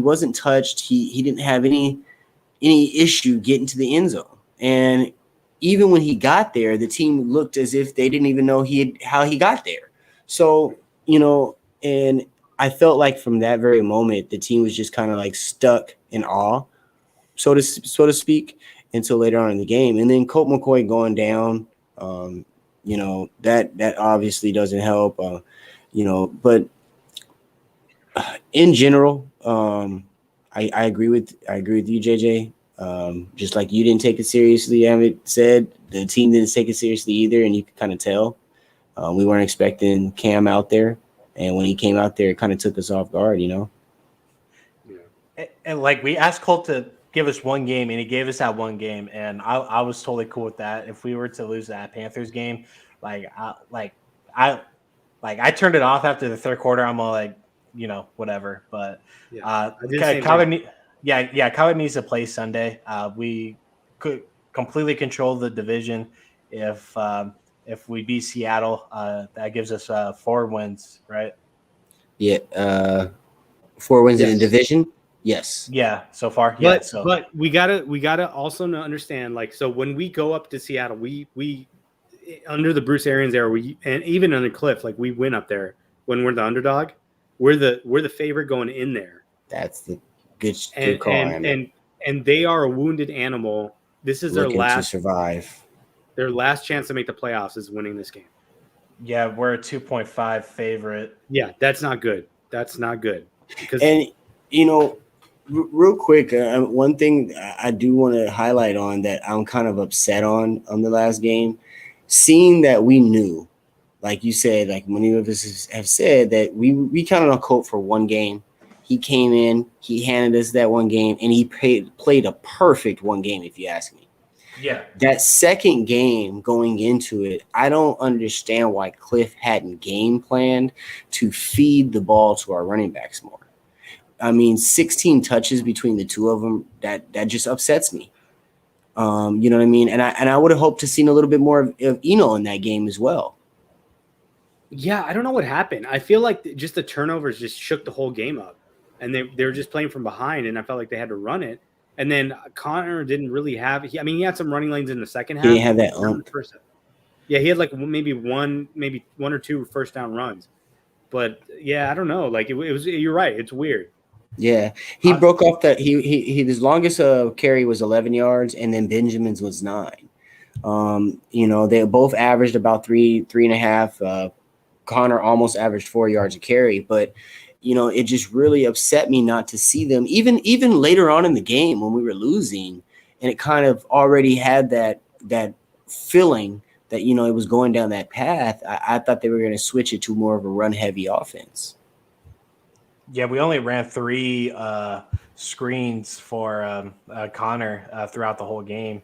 wasn't touched. He didn't have any issue getting to the end zone. And even when he got there, the team looked as if they didn't even know how he got there. So, and I felt like from that very moment, the team was just kind of stuck in awe, so to speak, until later on in the game. And then Colt McCoy going down, that obviously doesn't help, but in general, I agree with you, JJ. Just like you didn't take it seriously, Amit said, the team didn't take it seriously either, and you could kind of tell. We weren't expecting Cam out there, and when he came out there, it kind of took us off guard, Yeah. And we asked Colt to give us one game, and he gave us that one game, and I was totally cool with that. If we were to lose that Panthers game, I turned it off after the third quarter. I'm all whatever. But I did the same thing. Kyle needs to play Sunday. We could completely control the division if we beat Seattle. That gives us 4 wins, right? Yeah, 4 wins in Yes. the division. Yes. Yeah, so far. But we gotta also understand, like, so when we go up to Seattle, we under the Bruce Arians era, and even under Cliff, like, we win up there when we're the underdog. We're the favorite going in there. That's the good call. And they are a wounded animal. This is looking their last to survive. Their last chance to make the playoffs is winning this game. Yeah, we're a 2.5 favorite. Yeah, that's not good. That's not good. And real quick, one thing I do want to highlight on that I'm kind of upset on the last game, seeing that we knew, like you said, like many of us have said, that we counted on Colt for one game. He came in, he handed us that one game, and he played a perfect one game, if you ask me. Yeah. That second game going into it, I don't understand why Cliff hadn't game planned to feed the ball to our running backs more. I mean, 16 touches between the two of them, that just upsets me. You know what I mean? And I would have hoped to seen a little bit more of Eno in that game as well. Yeah, I don't know what happened. I feel like just the turnovers just shook the whole game up. And they were just playing from behind, and I felt like they had to run it. And then Connor didn't really have – he had some running lanes in the second half. He didn't have that first half. Yeah, he had like maybe one or two first down runs. But, yeah, I don't know. Like, it was – you're right. It's weird. Yeah, he broke off that. He his longest carry was 11 yards, and then Benjamin's was 9. They both averaged about 3.5. Connor almost averaged 4 yards a carry, but it just really upset me not to see them even later on in the game when we were losing, and it kind of already had that feeling that it was going down that path. I thought they were going to switch it to more of a run heavy offense. Yeah, we only ran 3 screens for Connor throughout the whole game.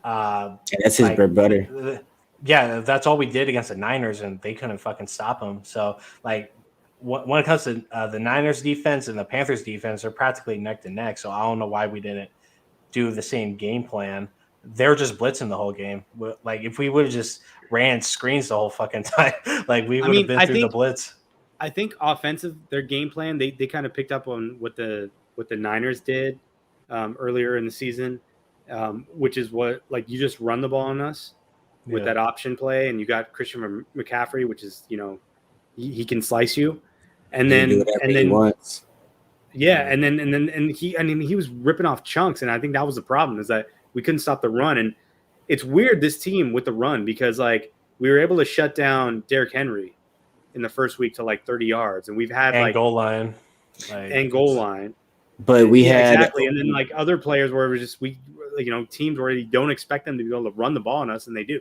And that's his bread and butter. Yeah, that's all we did against the Niners, and they couldn't fucking stop him. So, like, when it comes to the Niners defense and the Panthers defense, they're practically neck to neck. So I don't know why we didn't do the same game plan. They were just blitzing the whole game. Like, if we would have just ran screens the whole fucking time, like, we would have been through the blitz. I think offensive, their game plan, they kind of picked up on what the Niners did earlier in the season, which is what, like, you just run the ball on us with that option play, and you got Christian McCaffrey, which is, he can slice you, and then he wants. Yeah, and he was ripping off chunks, and I think that was the problem, is that we couldn't stop the run. And it's weird, this team with the run, because, like, we were able to shut down Derrick Henry in the first week to like 30 yards, and we've had goal line, but we had exactly, and then like other players where it was just teams where you don't expect them to be able to run the ball on us, and they do.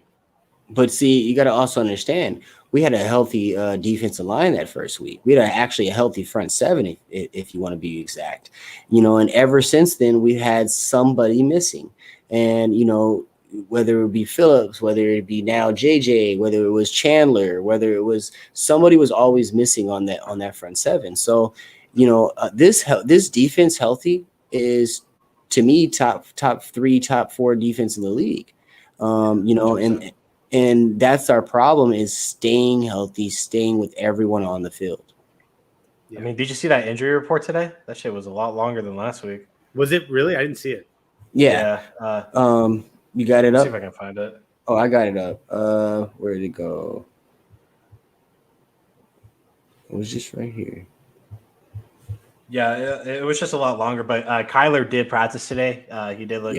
But see, you got to also understand, we had a healthy defensive line that first week. We had actually a healthy front seven, if you want to be exact. And ever since then, we've had somebody missing, and whether it be Phillips, whether it be now JJ, whether it was Chandler, whether it was somebody was always missing on that front seven. So, this defense healthy is, to me, top 3, top 4 defense in the league. And that's our problem, is staying healthy, staying with everyone on the field. I mean, did you see that injury report today? That shit was a lot longer than last week. Was it really? I didn't see it. Yeah. You got it up? See if I can find it. Oh, I got it up. Where did it go? It was just right here. Yeah, it was just a lot longer, but Kyler did practice today. He did look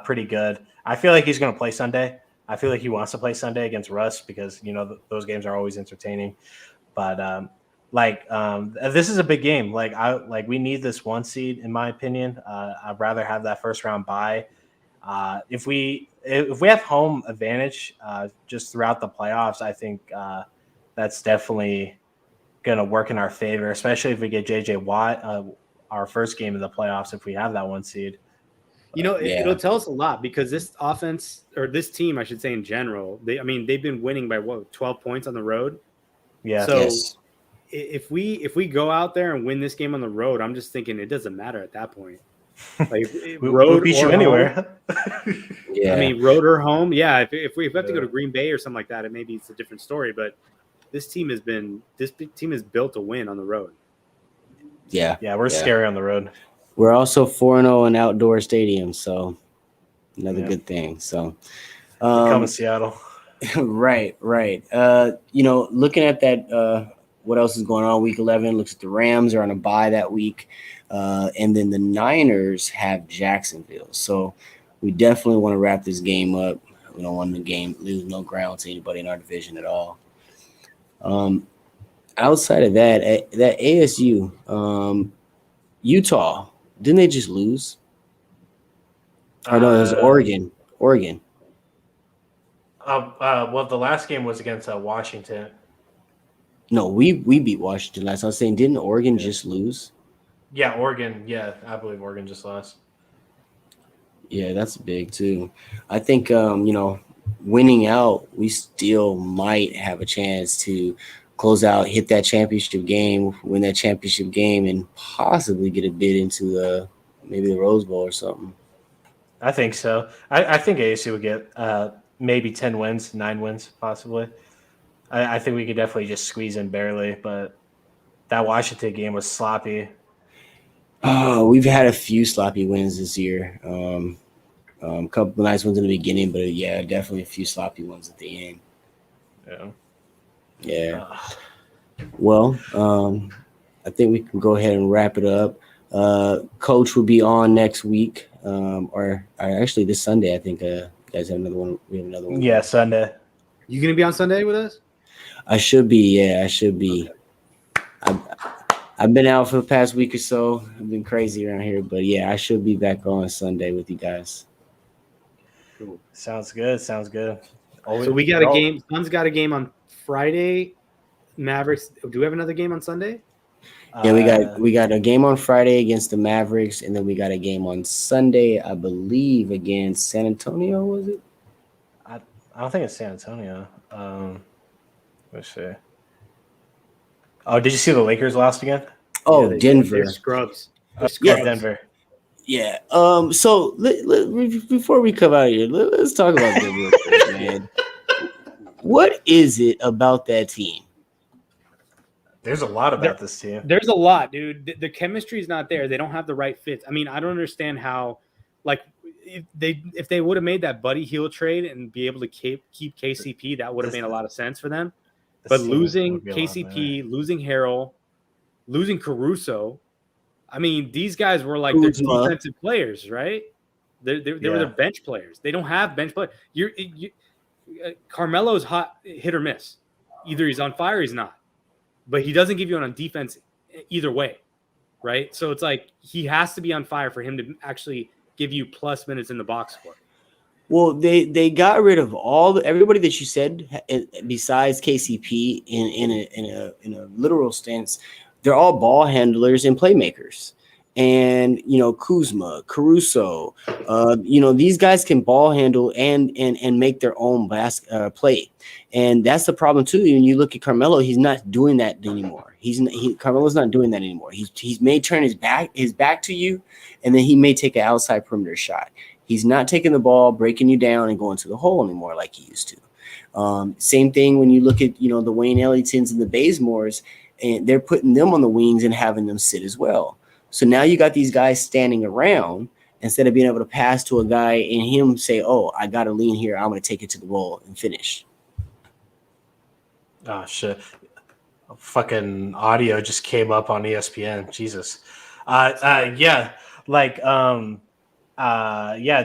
pretty good. I feel like he's going to play Sunday. I feel like he wants to play Sunday against Russ because, those games are always entertaining. But, this is a big game. We need this 1 seed, in my opinion. I'd rather have that first round bye. If we have home advantage just throughout the playoffs, I think that's definitely going to work in our favor, especially if we get JJ Watt our first game of the playoffs, if we have that 1 seed. It'll tell us a lot, because this offense, or this team, I should say in general, they've been winning by 12 points on the road. Yeah. So if we go out there and win this game on the road, I'm just thinking it doesn't matter at that point. Like we'll beat you anywhere. Yeah. I mean, road or home. Yeah. If we have to go to Green Bay or something like that, maybe it's a different story. But this team is built to win on the road. Yeah. Yeah, we're scary on the road. We're also 4-0 in outdoor stadiums, so another good thing. So coming Seattle. Right. Looking at that, what else is going on? Week 11 looks at the Rams are on a bye that week, and then the Niners have Jacksonville. So we definitely want to wrap this game up. We don't want the game lose no ground to anybody in our division at all. Outside of that ASU, Utah, didn't they just lose? Oh no, it was Oregon. Well, the last game was against Washington. No, we beat Washington last. I was saying, didn't Oregon just lose? Yeah, Oregon. Yeah, I believe Oregon just lost. Yeah, that's big too. I think winning out, we still might have a chance to close out, hit that championship game, win that championship game, and possibly get a bid into maybe the Rose Bowl or something. I think so. I think ASU would get maybe 10 wins, 9 wins, possibly. I think we could definitely just squeeze in barely, but that Washington game was sloppy. We've had a few sloppy wins this year. A couple of nice ones in the beginning, but yeah, definitely a few sloppy ones at the end. Yeah. Well, I think we can go ahead and wrap it up. Coach will be on next week, or actually this Sunday. I think you guys have another one. We have another one. Yeah, Sunday. You gonna be on Sunday with us? I should be. Yeah, I should be. I've been out for the past week or so. I've been crazy around here, but yeah, I should be back on Sunday with you guys. Cool. Sounds good. So we got a game. Suns got a game on Friday. Mavericks. Do we have another game on Sunday? Yeah, we got a game on Friday against the Mavericks, and then we got a game on Sunday, I believe, against San Antonio. Was it? I don't think it's San Antonio. Let's see. Oh, did you see the Lakers lost again? Oh, yeah, Denver. They're scrubs. Yeah, Denver. Yeah. So before we come out of here, let's talk about Denver real quick, man. What is it about that team? There's a lot about this team. There's a lot, dude. The chemistry is not there. They don't have the right fits. I mean, I don't understand how, like, if they would have made that Buddy Hield trade and be able to keep KCP, that would have made a lot of sense for them. But losing KCP, losing Harrell, losing Caruso, I mean, these guys were like their defensive players, right? They were their bench players. They don't have bench players. Carmelo's hot hit or miss. Either he's on fire or he's not. But he doesn't give you on defense either way, right? So it's like he has to be on fire for him to actually give you plus minutes in the box score. Well, they got rid of everybody that you said besides KCP in a literal sense. They're all ball handlers and playmakers. And Kuzma, Caruso, these guys can ball handle and make their own play, and that's the problem too. When you look at Carmelo, he's not doing that anymore. Carmelo's not doing that anymore. He may turn his back to you, and then he may take an outside perimeter shot. He's not taking the ball, breaking you down, and going to the hole anymore like he used to. Same thing when you look at the Wayne Ellingtons and the Bazemores, and they're putting them on the wings and having them sit as well. So now you got these guys standing around instead of being able to pass to a guy and him say, "Oh, I got to lean here. I'm going to take it to the goal and finish." Oh, shit. Fucking audio just came up on ESPN. Jesus.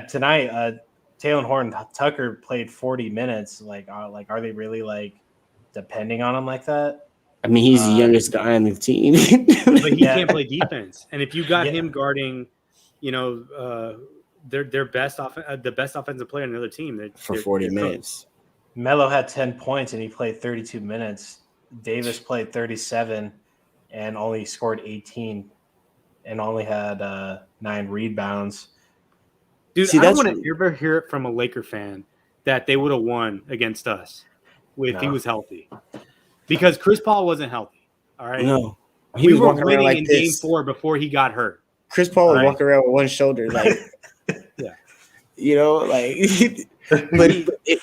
Tonight, Taylor Horton-Tucker played 40 minutes. Are they really depending on him like that? I mean, he's the youngest guy on the team. But he can't play defense. And if you got him guarding, their best the best offensive player on the other team for 40 minutes. Melo had 10 points and he played 32 minutes. Davis played 37 and only scored 18 and only had 9 rebounds. Dude, I want to ever hear it from a Laker fan that they would have won against us if he was healthy. Because Chris Paul wasn't healthy. All right. No, he We was were walking around winning like in this. Game 4 before he got hurt. Chris Paul was Right. walking around with one shoulder, like, Yeah. you know, like,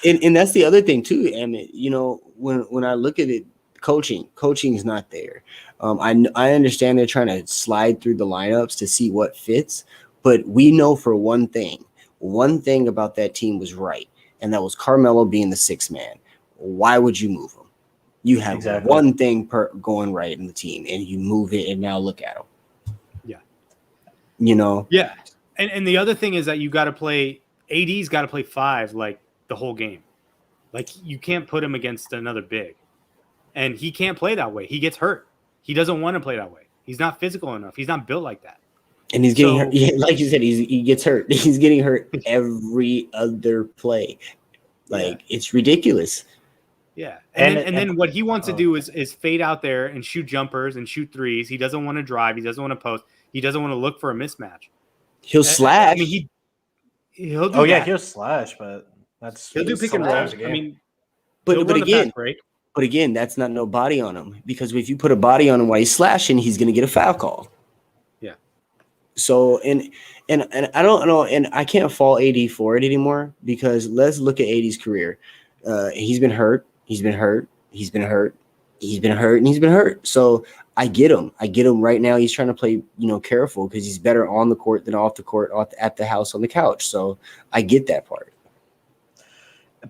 and that's the other thing too, Emmett. You know, when I look at it, coaching is not there. I understand they're trying to slide through the lineups to see what fits, but we know for one thing about that team was right, and that was Carmelo being the sixth man. Why would you move him? You have Exactly. one thing going right in the team, and you move it, and now look at him. Yeah. You know? Yeah. And the other thing is that you got to play – AD's got to play 5 like the whole game. Like you can't put him against another big. And he can't play that way. He gets hurt. He doesn't want to play that way. He's not physical enough. He's not built like that. And he's getting hurt. Like you said, he gets hurt. He's getting hurt every other play. Like, it's ridiculous. Yeah. And then what he wants to do is fade out there and shoot jumpers and shoot threes. He doesn't want to drive. He doesn't want to post. He doesn't want to look for a mismatch. He'll slash. I mean, he'll do yeah, he'll slash, but he'll do pick and roll. I mean, but again, that's not no body on him, because if you put a body on him while he's slashing, he's going to get a foul call. Yeah. So and I don't know, and I can't fault AD for it anymore, because let's look at AD's career. He's been hurt. He's been hurt. He's been hurt. He's been hurt, and he's been hurt. So I get him. Right now. He's trying to play, careful, because he's better on the court than off the court, at the house on the couch. So I get that part.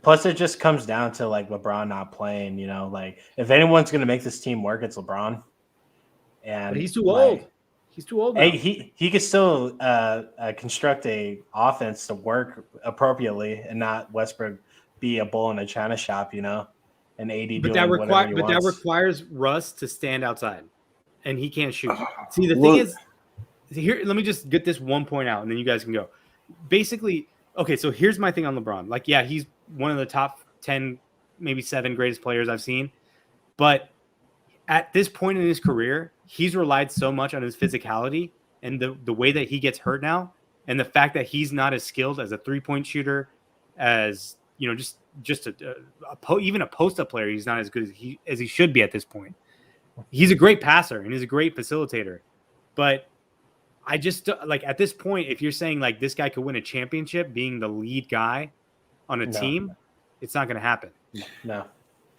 Plus, it just comes down to like LeBron not playing. Like if anyone's going to make this team work, it's LeBron. And but he's too old. He's too old now. He can still construct a offense to work appropriately, and not Westbrook be a bull in a china shop, and AD. But that requires Russ to stand outside, and he can't shoot. See, the thing is, here. Let me just get this one point out, and then you guys can go. Basically, okay. So here's my thing on LeBron. Like, yeah, he's one of the top 10, maybe 7 greatest players I've seen, but at this point in his career, he's relied so much on his physicality and the way that he gets hurt now, and the fact that he's not as skilled as a 3-point shooter, as just even a post-up player. He's not as good as he should be at this point. He's a great passer and he's a great facilitator, but I just like at this point, if you're saying like this guy could win a championship being the lead guy on a team, it's not going to happen. No,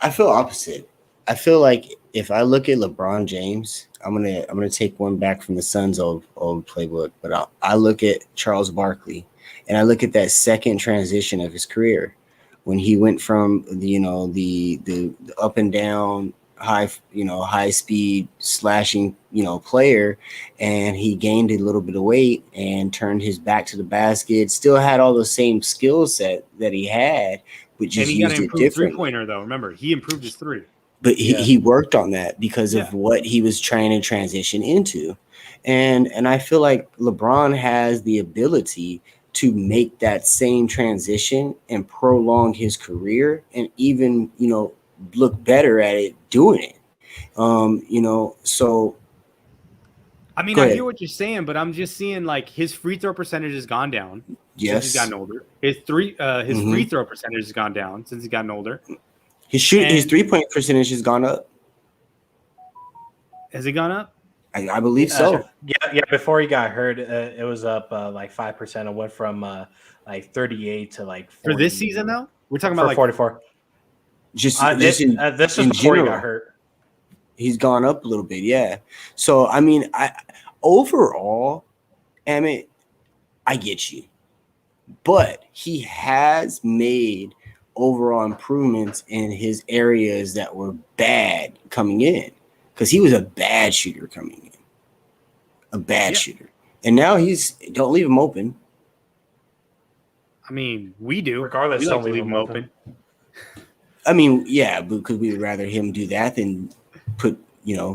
I feel opposite. I feel like if I look at LeBron James, I'm gonna take one back from the Suns' old playbook, but I look at Charles Barkley, and I look at that second transition of his career, when he went from the up and down high speed slashing player, and he gained a little bit of weight and turned his back to the basket. Still had all the same skill set that he had, but just used it differently. 3-pointer though. Remember, he improved his 3. But he worked on that because of what he was trying to transition into. And I feel like LeBron has the ability to make that same transition and prolong his career, and even, look better at it doing it. So I mean, I hear what you're saying, but I'm just seeing like his free throw percentage has gone down since he's gotten older. His free throw percentage has gone down since he's gotten older. His 3-point percentage has gone up. Has it gone up? I believe so. Yeah. Before he got hurt, it was up like 5%. It went from like 38 to like 40. For this season, though, we're talking about like 44. This was before he got hurt. He's gone up a little bit, yeah. So I mean, overall, Emmett, I get you, but he has made overall improvements in his areas that were bad coming in, because he was a bad shooter coming in, shooter, and now don't leave him open. I mean, we do. Regardless, we don't leave him open. I mean, yeah, because we would rather him do that than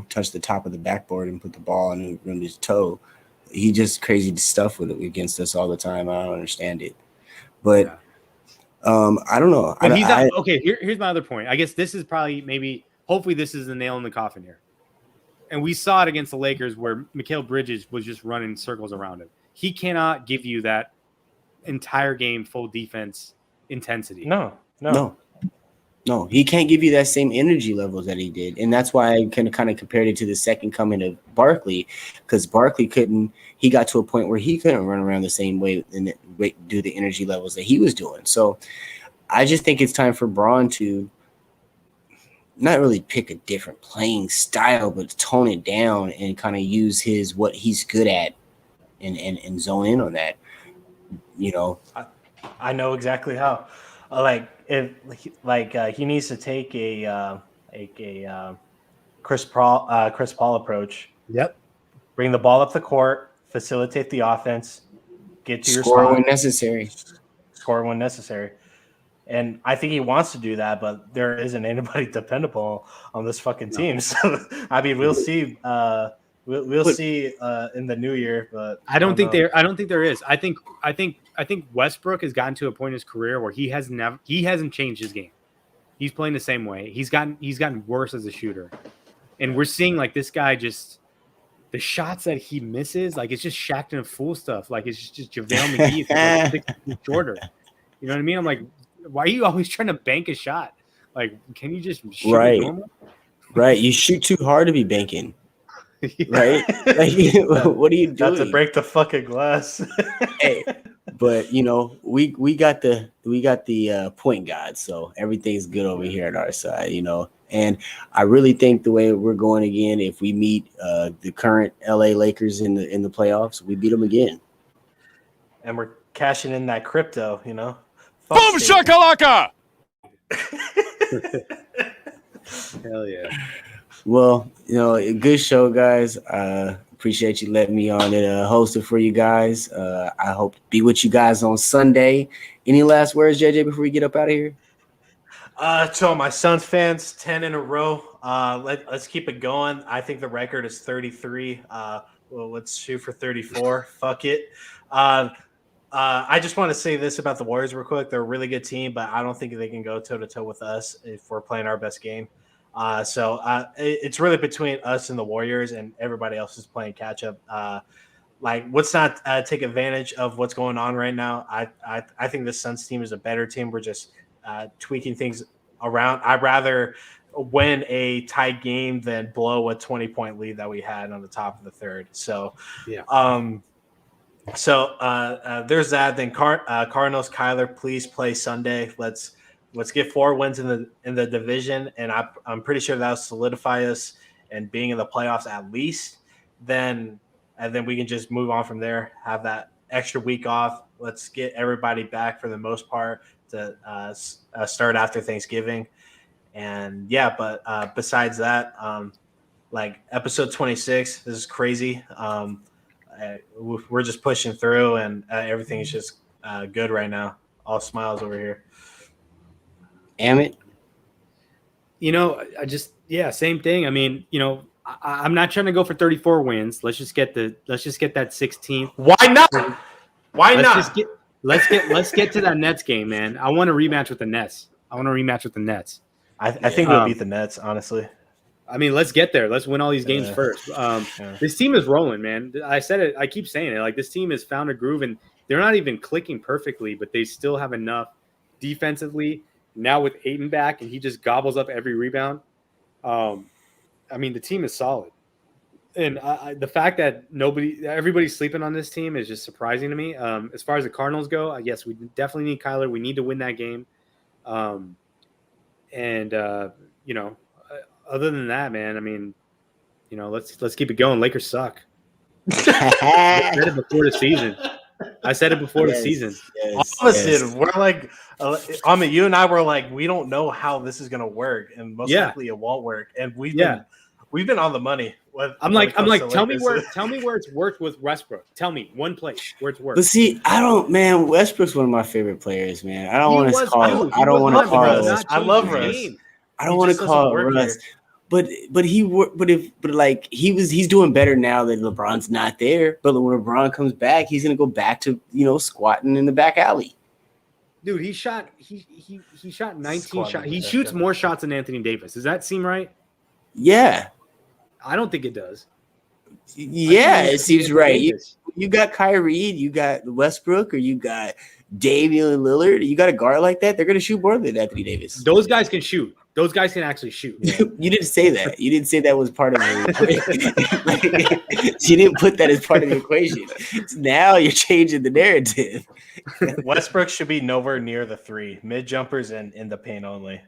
touch the top of the backboard and put the ball on his toe. He just crazy stuff with it against us all the time. I don't understand it, but I don't know. But he's not okay. Here's my other point. I guess this is hopefully this is the nail in the coffin here. And we saw it against the Lakers where Mikal Bridges was just running circles around him. He cannot give you that entire game full defense intensity. No. No, he can't give you that same energy levels that he did. And that's why I kind of compared it to the second coming of Barkley, because Barkley he got to a point where he couldn't run around the same way and do the energy levels that he was doing. So I just think it's time for Braun to not really pick a different playing style, but tone it down and kind of use what he's good at and zone in on that. I know exactly how. He needs to take a Chris Paul approach. Yep. Bring the ball up the court, facilitate the offense, get to your Score spot, when necessary. Score when necessary. And I think he wants to do that, but there isn't anybody dependable on this fucking team. So I mean, we'll see. We'll see in the new year, but I don't think there is. I think Westbrook has gotten to a point in his career where he hasn't changed his game. He's playing the same way. He's gotten worse as a shooter, and we're seeing like this guy just the shots that he misses, like it's just Shaqtin' a fool stuff. Like it's just JaVale McGee like 6 feet shorter. You know what I mean? I'm like, why are you always trying to bank a shot? Like, can you just shoot normal? Right. You shoot too hard to be banking. Right? Like, what are you doing? Not to break the fucking glass. Hey, but we got the point guard, so everything's good over here on our side, And I really think the way we're going again, if we meet the current LA Lakers in the playoffs, we beat them again. And we're cashing in that crypto, Boom shakalaka! Hell yeah. Well, a good show, guys. Appreciate you letting me on and host it for you guys. I hope to be with you guys on Sunday. Any last words, JJ, before we get up out of here? To all my Suns fans, 10 in a row. Let's keep it going. I think the record is 33. Well, let's shoot for 34. Fuck it. I just want to say this about the Warriors real quick. They're a really good team, but I don't think they can go toe-to-toe with us if we're playing our best game. So it's really between us and the Warriors, and everybody else is playing catch-up. Let's not take advantage of what's going on right now. I think the Suns team is a better team. We're just tweaking things around. I'd rather win a tight game than blow a 20-point lead that we had on the top of the third. So, yeah. There's that. Then Cardinals, Kyler, please play Sunday. Let's get 4 wins in the division, and I'm pretty sure that'll solidify us and being in the playoffs at least. And then we can just move on from there. Have that extra week off. Let's get everybody back for the most part to start after Thanksgiving. And yeah, but besides that, episode 26, this is crazy. We're just pushing through, and everything is just good right now. All smiles over here. Amit? Same thing. I mean, I'm not trying to go for 34 wins. Let's just get that 16th. Why not? Why not? Let's get to that Nets game, man. I want a rematch with the Nets. I think we'll beat the Nets, honestly. I mean, let's get there. Let's win all these games first. This team is rolling, man. I said it. I keep saying it. Like, this team has found a groove, and they're not even clicking perfectly, but they still have enough defensively. Now with Ayton back, and he just gobbles up every rebound. I mean, the team is solid, and the fact that everybody's sleeping on this team is just surprising to me. As far as the Cardinals go, yes, we definitely need Kyler. We need to win that game. Other than that, man, I mean, let's keep it going. Lakers suck. I said it before the season. All of us did. We're like, you and I were like, we don't know how this is gonna work, and most likely it won't work. And we've been on the money. I'm like, tell me where it's worked with Westbrook. Tell me one place where it's worked. But see, Westbrook's one of my favorite players, man. I don't want to call Russ. I love Russ. I don't want to call Russ. But he's doing better now that LeBron's not there. But when LeBron comes back, he's gonna go back to squatting in the back alley. Dude, he shot 19 shots. He shoots more shots than Anthony Davis. Does that seem right? Yeah. I don't think it does. Yeah, it seems right. You got Kyrie, you got Westbrook, or you got Damian Lillard. You got a guard like that, they're gonna shoot more than Anthony Davis. Those guys can shoot. Those guys can actually shoot. You didn't say that. You didn't say that was part of the you didn't put that as part of the equation. Now you're changing the narrative. Westbrook should be nowhere near the three. Mid jumpers and in the paint only.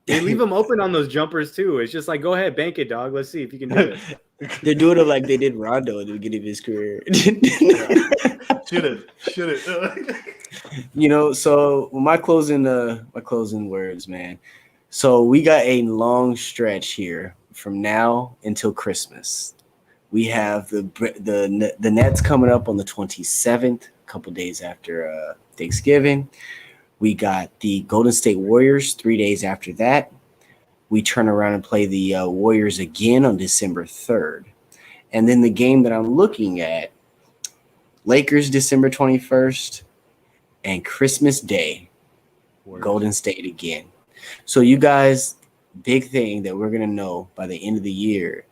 They leave them open on those jumpers too. It's just like, go ahead, bank it, dog. Let's see if you can do it. They're doing it like they did Rondo at the beginning of his career. Should it. You know, so my closing words, man. So we got a long stretch here from now until Christmas. We have the Nets coming up on the 27th, a couple days after Thanksgiving. We got the Golden State Warriors 3 days after that. We turn around and play the Warriors again on December 3rd. And then the game that I'm looking at, Lakers December 21st and Christmas Day, Warriors. Golden State again. So you guys, big thing that we're going to know by the end of the year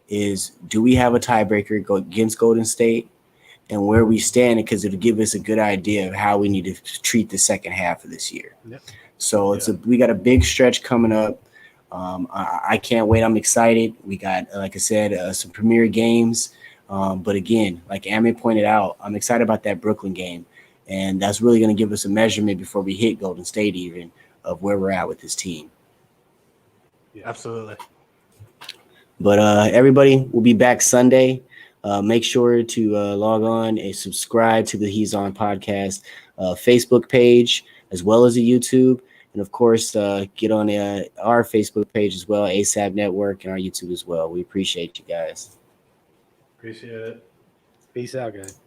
is, do we have a tiebreaker against Golden State, and where we stand, because it'll give us a good idea of how we need to treat the second half of this year. Yep. So we got a big stretch coming up. I can't wait. I'm excited. We got, like I said, some premier games. But again, like Amit pointed out, I'm excited about that Brooklyn game. And that's really going to give us a measurement before we hit Golden State even of where we're at with this team. Yeah, absolutely. But everybody, we'll be back Sunday. Make sure to log on and subscribe to the He's On podcast Facebook page, as well as the YouTube. And, of course, get on our Facebook page as well, ASAP Network, and our YouTube as well. We appreciate you guys. Appreciate it. Peace out, guys.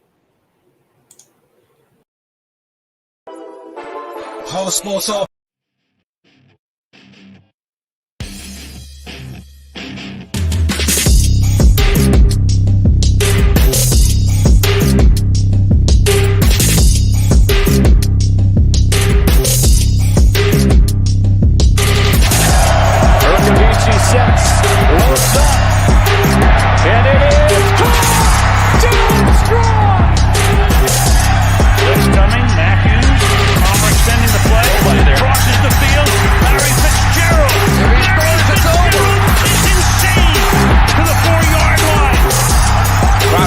Whole sports off.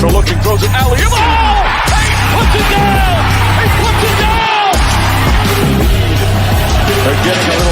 Looking, throws it alley. Oh! He puts it down! He puts it down! They're getting a